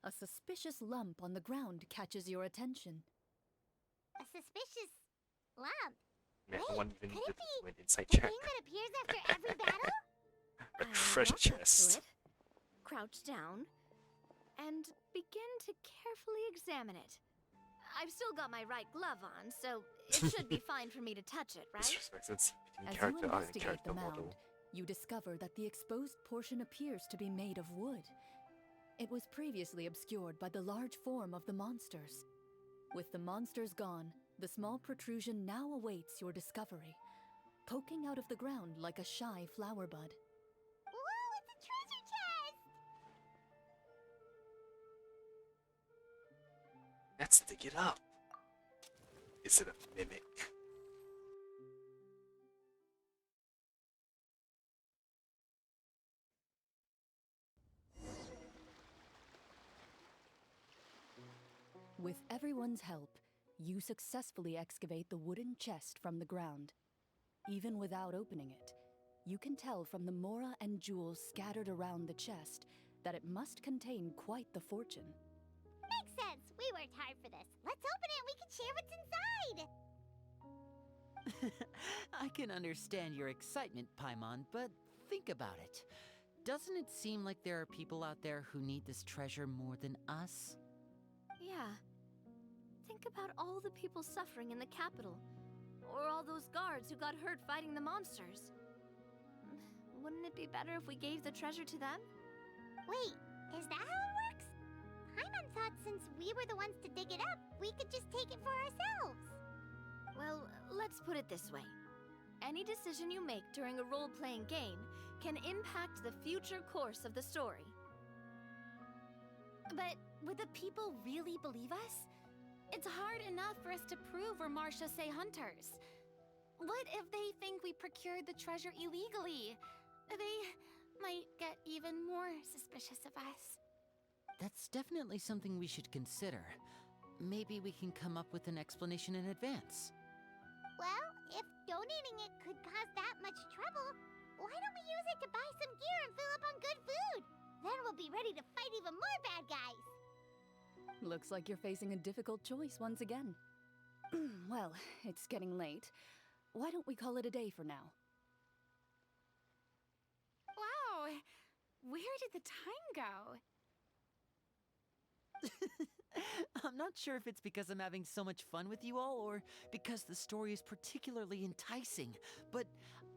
a suspicious lump on the ground catches your attention. A suspicious lump. Man, Wait, one even could it did be went inside The check. thing that appears after every battle? Red I treasure walk up to chest. it, crouch down, and begin to carefully examine it. I've still got my right glove on, so it should be fine for me to touch it, right? Disrespects between As you character and investigate character the mound, model. you discover that the exposed portion appears to be made of wood. It was previously obscured by the large form of the monsters. With the monsters gone, the small protrusion now awaits your discovery, poking out of the ground like a shy flower bud. Whoa, it's a treasure chest! Let's dig it up. Is it a mimic? With everyone's help, you successfully excavate the wooden chest from the ground. Even without opening it, you can tell from the mora and jewels scattered around the chest that it must contain quite the fortune. Makes sense. We worked hard for this. Let's open it and we can share what's inside! I can understand your excitement, Paimon, but think about it. Doesn't it seem like there are people out there who need this treasure more than us? Yeah. Think about all the people suffering in the capital. Or all those guards who got hurt fighting the monsters. Wouldn't it be better if we gave the treasure to them? Wait, is that how it works? Paimon thought since we were the ones to dig it up, we could just take it for ourselves. Well, let's put it this way. Any decision you make during a role-playing game can impact the future course of the story. But would the people really believe us? It's hard enough for us to prove we're Marshose hunters. What if they think we procured the treasure illegally? They might get even more suspicious of us. That's definitely something we should consider. maybe we can come up with an explanation in advance. Well, if donating it could cause that much trouble, why don't we use it to buy some gear and fill up on good food? Then we'll be ready to fight even more bad guys. Looks like you're facing a difficult choice once again. Well, it's getting late. Why don't we call it a day for now? Wow! Where did the time go? I'm not sure if it's because I'm having so much fun with you all, or because the story is particularly enticing, but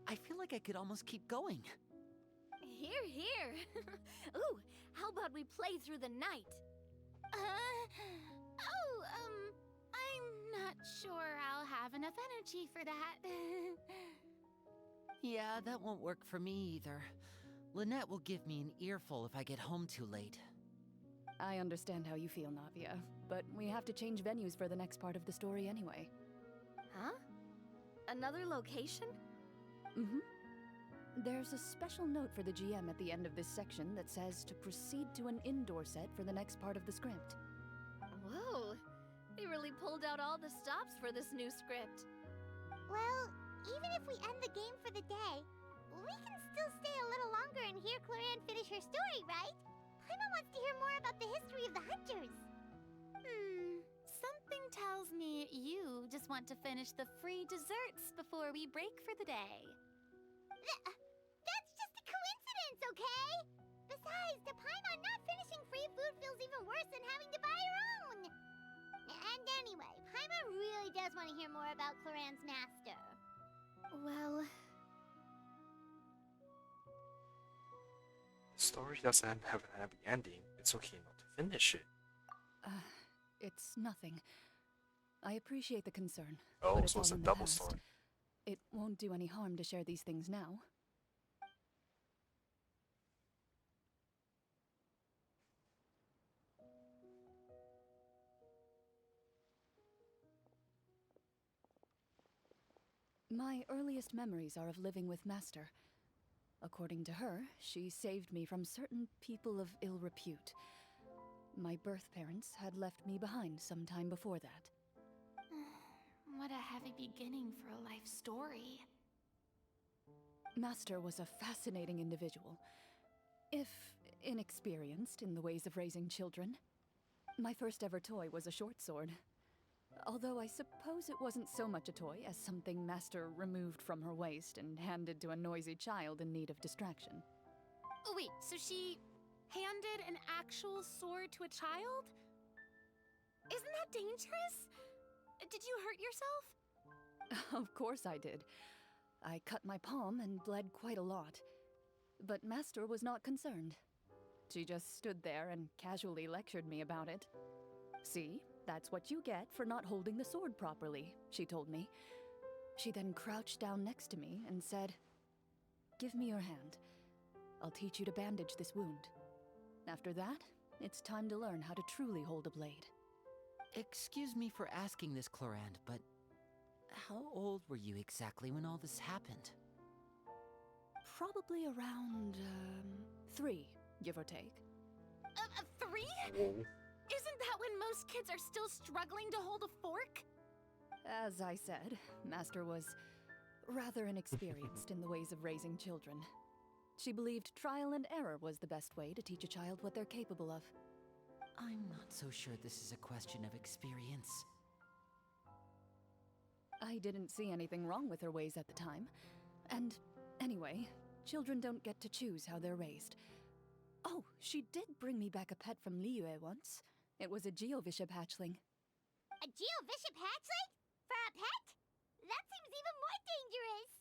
I feel like I could almost keep going. Here, here. Ooh, how about we play through the night? I'm not sure I'll have enough energy for that. Yeah, that won't work for me either. Lynette will give me an earful if I get home too late. I understand how you feel, Navia, but we have to change venues for the next part of the story anyway. Huh? Another location? Mm-hmm. There's a special note for the GM at the end of this section that says to proceed to an indoor set for the next part of the script. Whoa! They really pulled out all the stops for this new script. Well, even if we end the game for the day, we can still stay a little longer and hear Chlorinde finish her story, right? Paimon wants to hear more about the history of the hunters. Something tells me you just want to finish the free desserts before we break for the day. That's just a coincidence, okay? Besides, to Paimon, not finishing free food feels even worse than having to buy her own. And anyway, Paimon really does want to hear more about Clorinde's master. Well, The story doesn't have a happy ending. It's okay not to finish it. It's nothing. I appreciate the concern, Oh, but it's so it's all a in the double past. story. It won't do any harm to share these things now. My earliest memories are of living with Master. According to her, she saved me from certain people of ill repute. My birth parents had left me behind some time before that. What a heavy beginning for a life story. Master was a fascinating individual, if inexperienced in the ways of raising children. My first ever toy was a short sword. Although I suppose it wasn't so much a toy as something Master removed from her waist and handed to a noisy child in need of distraction. Oh wait, so she handed an actual sword to a child? Isn't that dangerous? Did you hurt yourself? Of course I did. I cut my palm and bled quite a lot. But Master was not concerned. She just stood there and casually lectured me about it. See, that's what you get for not holding the sword properly, she told me. She then crouched down next to me and said, "Give me your hand. I'll teach you to bandage this wound. After that, it's time to learn how to truly hold a blade." Excuse me for asking this, Chlorinde, but how old were you exactly when all this happened? Probably around, 3, give or take. 3? Whoa. Isn't that when most kids are still struggling to hold a fork? As I said, Master was rather inexperienced in the ways of raising children. She believed trial and error was the best way to teach a child what they're capable of. I'm not so sure this is a question of experience. I didn't see anything wrong with her ways at the time. And anyway, children don't get to choose how they're raised. Oh, she did bring me back a pet from Liyue once. It was a Geovishap hatchling. A Geovishap hatchling? For a pet? That seems even more dangerous!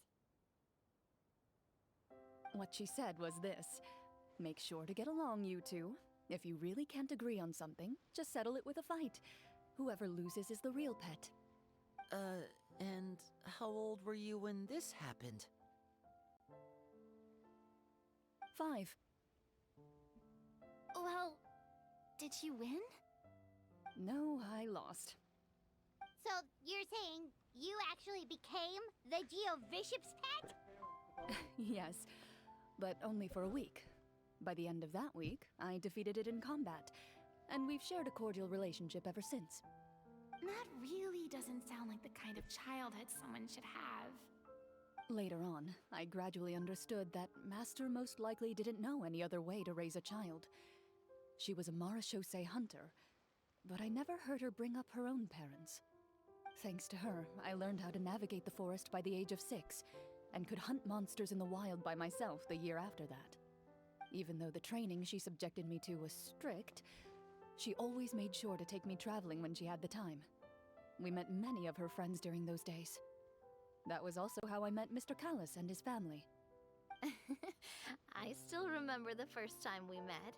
What she said was this: make sure to get along, you two. If you really can't agree on something, just settle it with a fight. Whoever loses is the real pet. And how old were you when this happened? 5. Well, did you win? No, I lost. So, you're saying you actually became the Geovishap's pet? Yes, but only for a week. By the end of that week, I defeated it in combat, and we've shared a cordial relationship ever since. That really doesn't sound like the kind of childhood someone should have. Later on, I gradually understood that Master most likely didn't know any other way to raise a child. She was a marechaussee hunter, but I never heard her bring up her own parents. Thanks to her, I learned how to navigate the forest by the age of 6, and could hunt monsters in the wild by myself the year after that. Even though the training she subjected me to was strict, she always made sure to take me traveling when she had the time. We met many of her friends during those days. That was also how I met Mr. Callis and his family. I still remember the first time we met.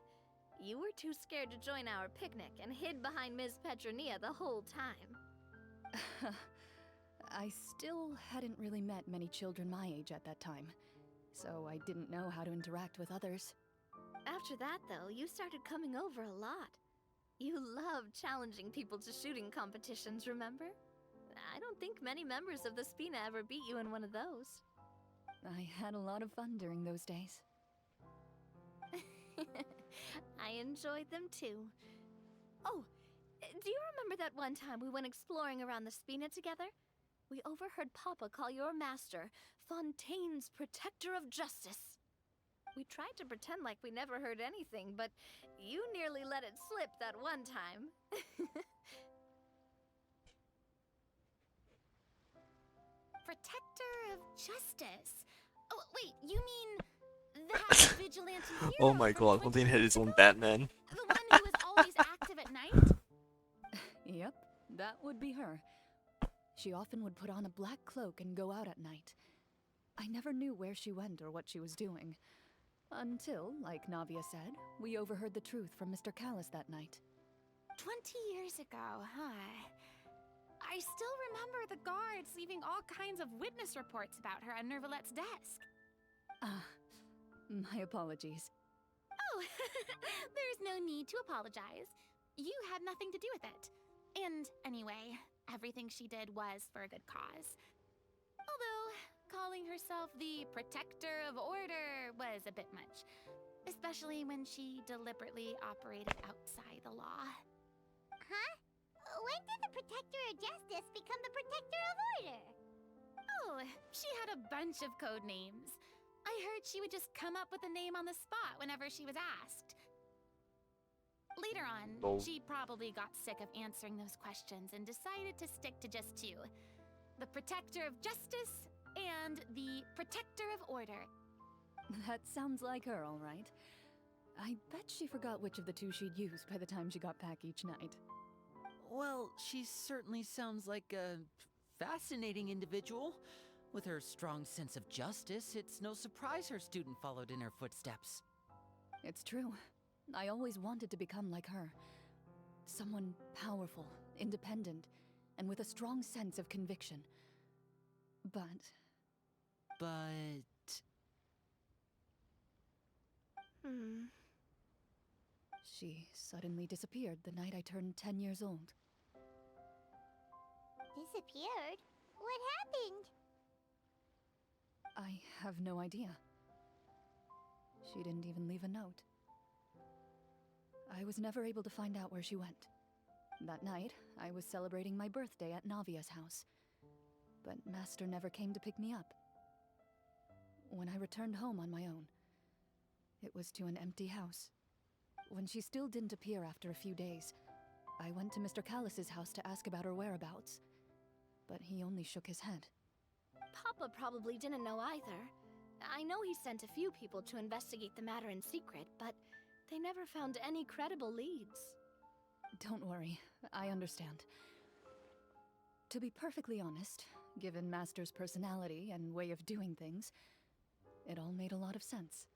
You were too scared to join our picnic and hid behind Ms. Petronia the whole time. I still hadn't really met many children my age at that time, so I didn't know how to interact with others. After that, though, you started coming over a lot. You loved challenging people to shooting competitions, remember? I don't think many members of the Spina ever beat you in one of those. I had a lot of fun during those days. I enjoyed them too. Oh, do you remember that one time we went exploring around the Spina together? We overheard Papa call your master Fontaine's Protector of Justice. We tried to pretend like we never heard anything, but you nearly let it slip that one time. Protector of Justice. Oh, wait, you mean that vigilante hero Oh my from god, Fontaine had his own 20 Batman. The one who was always active at night? Yep, that would be her. She often would put on a black cloak and go out at night. I never knew where she went or what she was doing. Until, like Navia said, we overheard the truth from Mr. Callis that night. 20 years ago, huh? I still remember the guards leaving all kinds of witness reports about her on Nervalette's desk. My apologies. Oh, there's no need to apologize. You had nothing to do with it. And anyway, everything she did was for a good cause. Although, calling herself the Protector of Order was a bit much. Especially when she deliberately operated outside the law. Huh? When did the Protector of Justice become the Protector of Order? Oh, she had a bunch of code names. I heard she would just come up with a name on the spot whenever she was asked. Later on, she probably got sick of answering those questions and decided to stick to just two. The Protector of Justice and the Protector of Order. That sounds like her, all right. I bet she forgot which of the two she'd use by the time she got back each night. Well, she certainly sounds like a fascinating individual. With her strong sense of justice, it's no surprise her student followed in her footsteps. It's true. I always wanted to become like her. Someone powerful, independent, and with a strong sense of conviction. But... She suddenly disappeared the night I turned 10 years old. Disappeared? What happened? I have no idea. She didn't even leave a note. I was never able to find out where she went. That night, I was celebrating my birthday at Navia's house, but Master never came to pick me up. When I returned home on my own, it was to an empty house. When she still didn't appear after a few days, I went to Mr. Callis's house to ask about her whereabouts, but he only shook his head. Papa probably didn't know either. I know he sent a few people to investigate the matter in secret, but they never found any credible leads. Don't worry, I understand. To be perfectly honest, given Master's personality and way of doing things, it all made a lot of sense.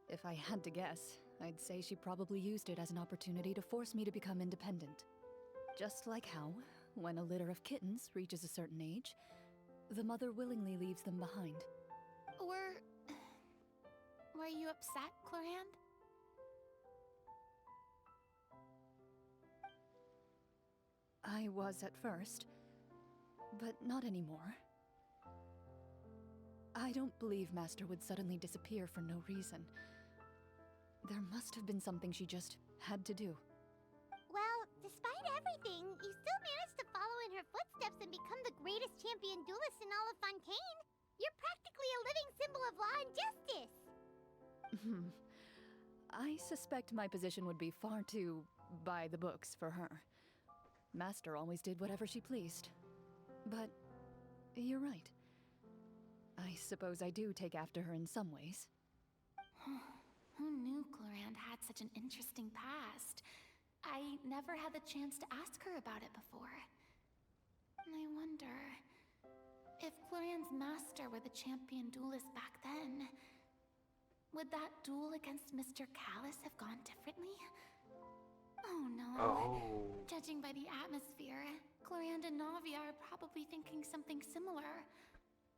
If I had to guess, I'd say she probably used it as an opportunity to force me to become independent. Just like how, when a litter of kittens reaches a certain age, the mother willingly leaves them behind. Were you upset, Chlorinde? I was at first, but not anymore. I don't believe Master would suddenly disappear for no reason. There must have been something she just had to do. Well, despite everything, you still managed to follow in her footsteps and become the greatest champion duelist in all of Fontaine. You're practically a living symbol of law and justice. I suspect my position would be far too by the books for her. Master always did whatever she pleased. But you're right. I suppose I do take after her in some ways. Who knew Chlorinde had such an interesting past? I never had the chance to ask her about it before. I wonder if Chlorine's master were the champion duelist back then, would that duel against Mr. Callus have gone differently? Oh no. Oh. Judging by the atmosphere, Chlorinde and Navia are probably thinking something similar.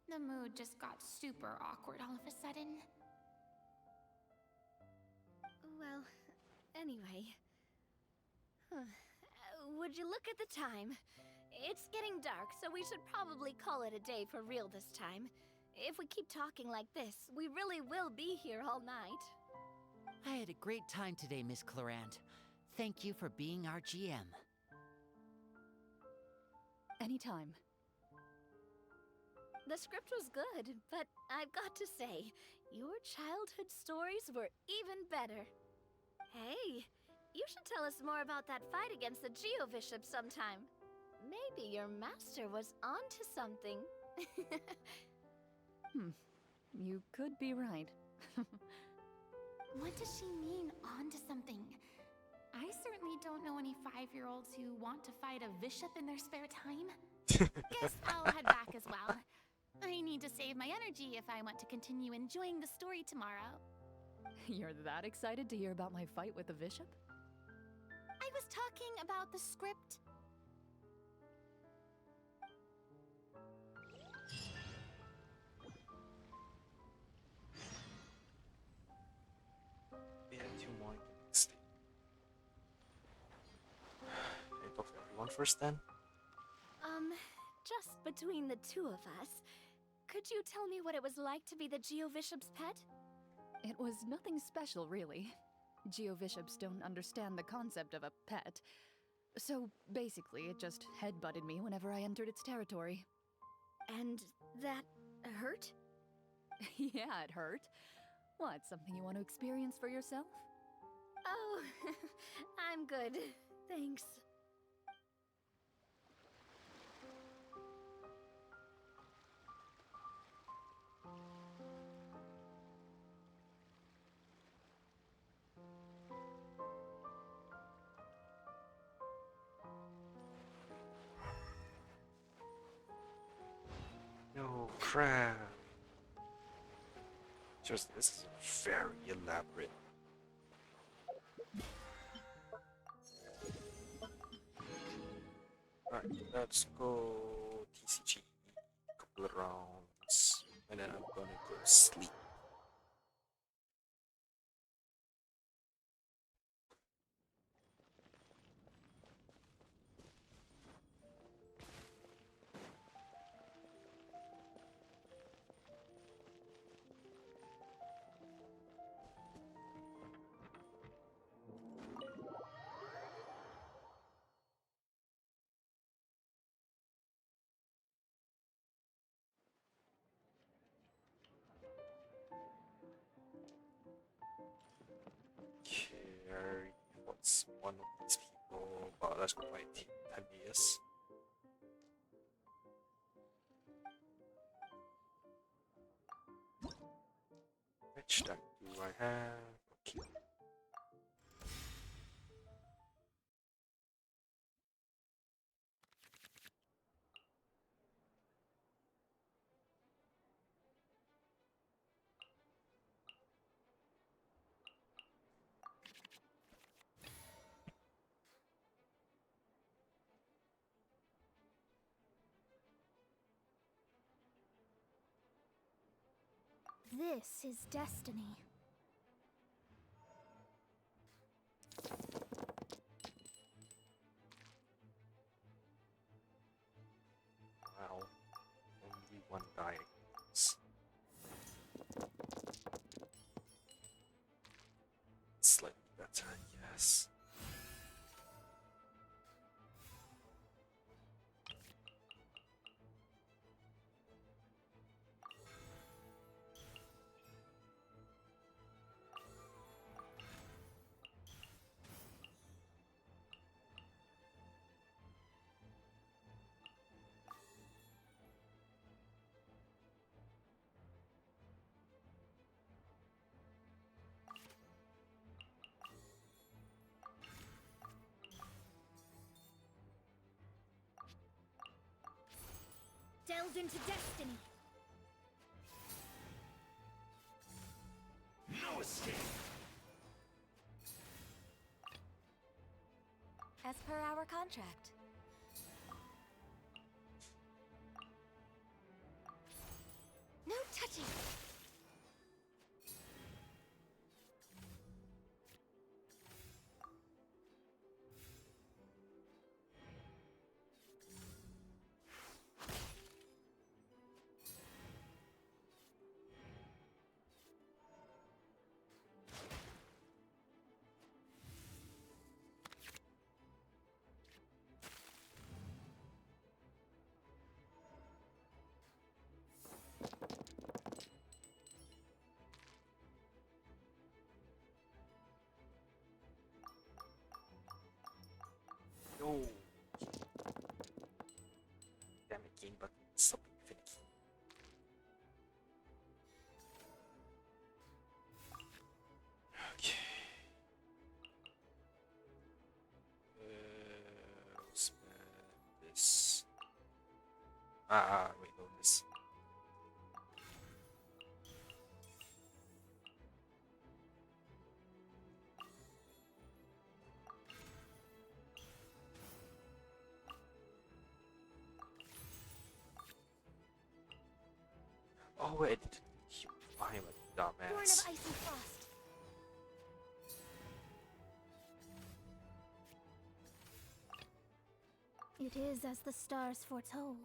The mood just got super awkward all of a sudden. Well, anyway. Would you look at the time? It's getting dark, so we should probably call it a day for real this time. If we keep talking like this, we really will be here all night. I had a great time today, Miss Chlorinde. Thank you for being our GM. Anytime. The script was good, but I've got to say, your childhood stories were even better. Hey, you should tell us more about that fight against the Geo-Bishop sometime. Maybe your master was onto something. You could be right. What does she mean, onto something? I certainly don't know any 5-year-olds who want to fight a bishop in their spare time. Guess I'll head back as well. I need to save my energy if I want to continue enjoying the story tomorrow. You're that excited to hear about my fight with the bishop? I was talking about the script. We have 2 more in the next day. Can I talk to everyone first then? Just between the two of us, could you tell me what it was like to be the Geo-Bishop's pet? It was nothing special, really. Geo-Bishops don't understand the concept of a pet. So, basically, it just headbutted me whenever I entered its territory. And that hurt? Yeah, it hurt. What, something you want to experience for yourself? Oh, I'm good. Thanks. No crap. Just this is very elaborate. Alright, let's go TCG. Couple of rounds. And then I'm gonna go sleep. Carry what's one of these people? Oh, let's go by team Timaeus. Which deck do I have? Okay. This is destiny. Wow. Only one diagonals. Slightly better, yes. exiled into destiny. No escape! As per our contract. No touching. Yo. Damn it, game button. Stop being finicky. Okay. Spend this. Wait, no, this. Oh wait, I am a Born of dumbass. ice and frost. It is as the stars foretold.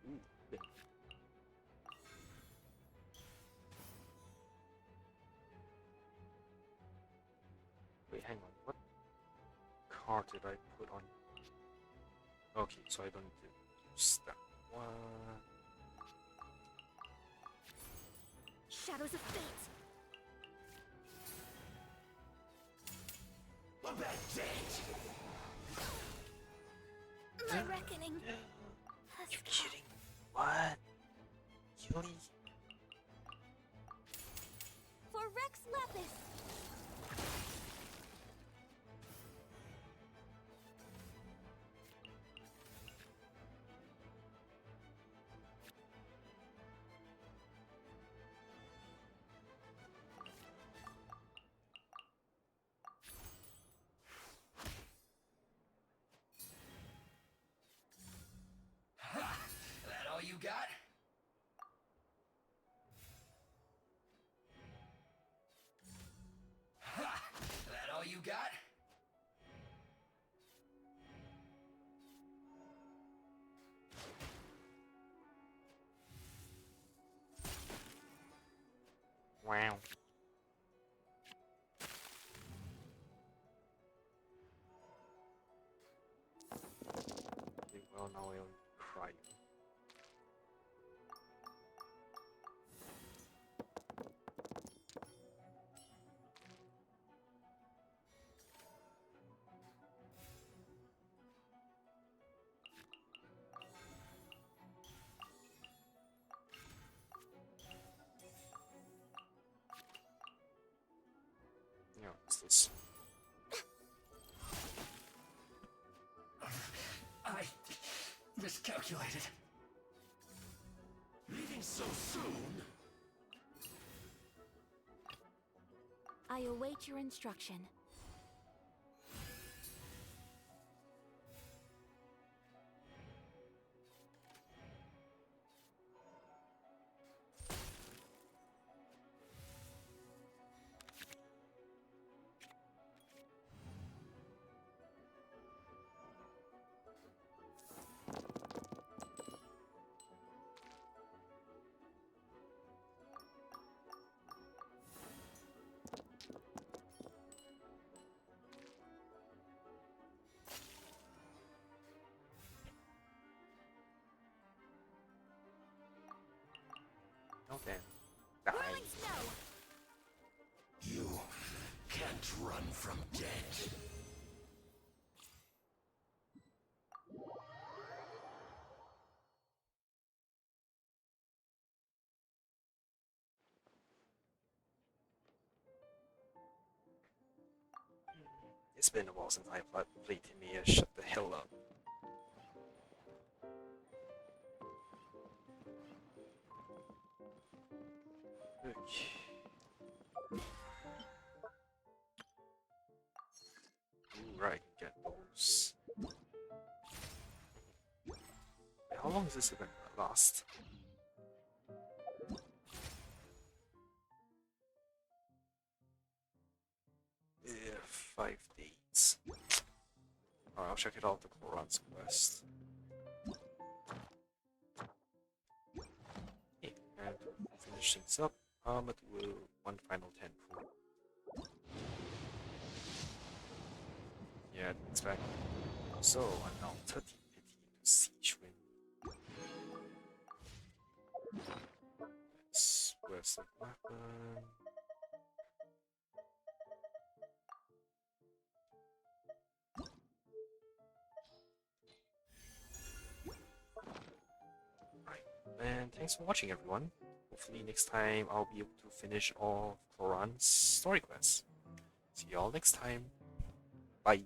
Ooh, bit. Wait, hang on. What card did I put on? Okay, so I don't need to use that one. Shadows of fate. A bad date! My reckoning. You kidding? What? Really? For Rex Lapis. That all you got? Ha! That all you got? Wow. Well, now I only cry. Yeah, what's this? I miscalculated. Leaving so soon? I await your instruction. Then die. Whirling snow! You can't run from death. It's been a while since I played Timia. Shut the hell up. Okay. Ooh, right, get those. Wait, how long is this event gonna last? Yeah, 5 days. Alright, I'll check it out the Chlorine's quest. Okay, and to finish things up, I'm gonna do one final 10 pool. Yeah, it's back. So, I'm now 13 pity into Siege Win. Where's the weapon? And thanks for watching, everyone. Hopefully next time I'll be able to finish all Chlorine's story quests. See y'all next time. Bye.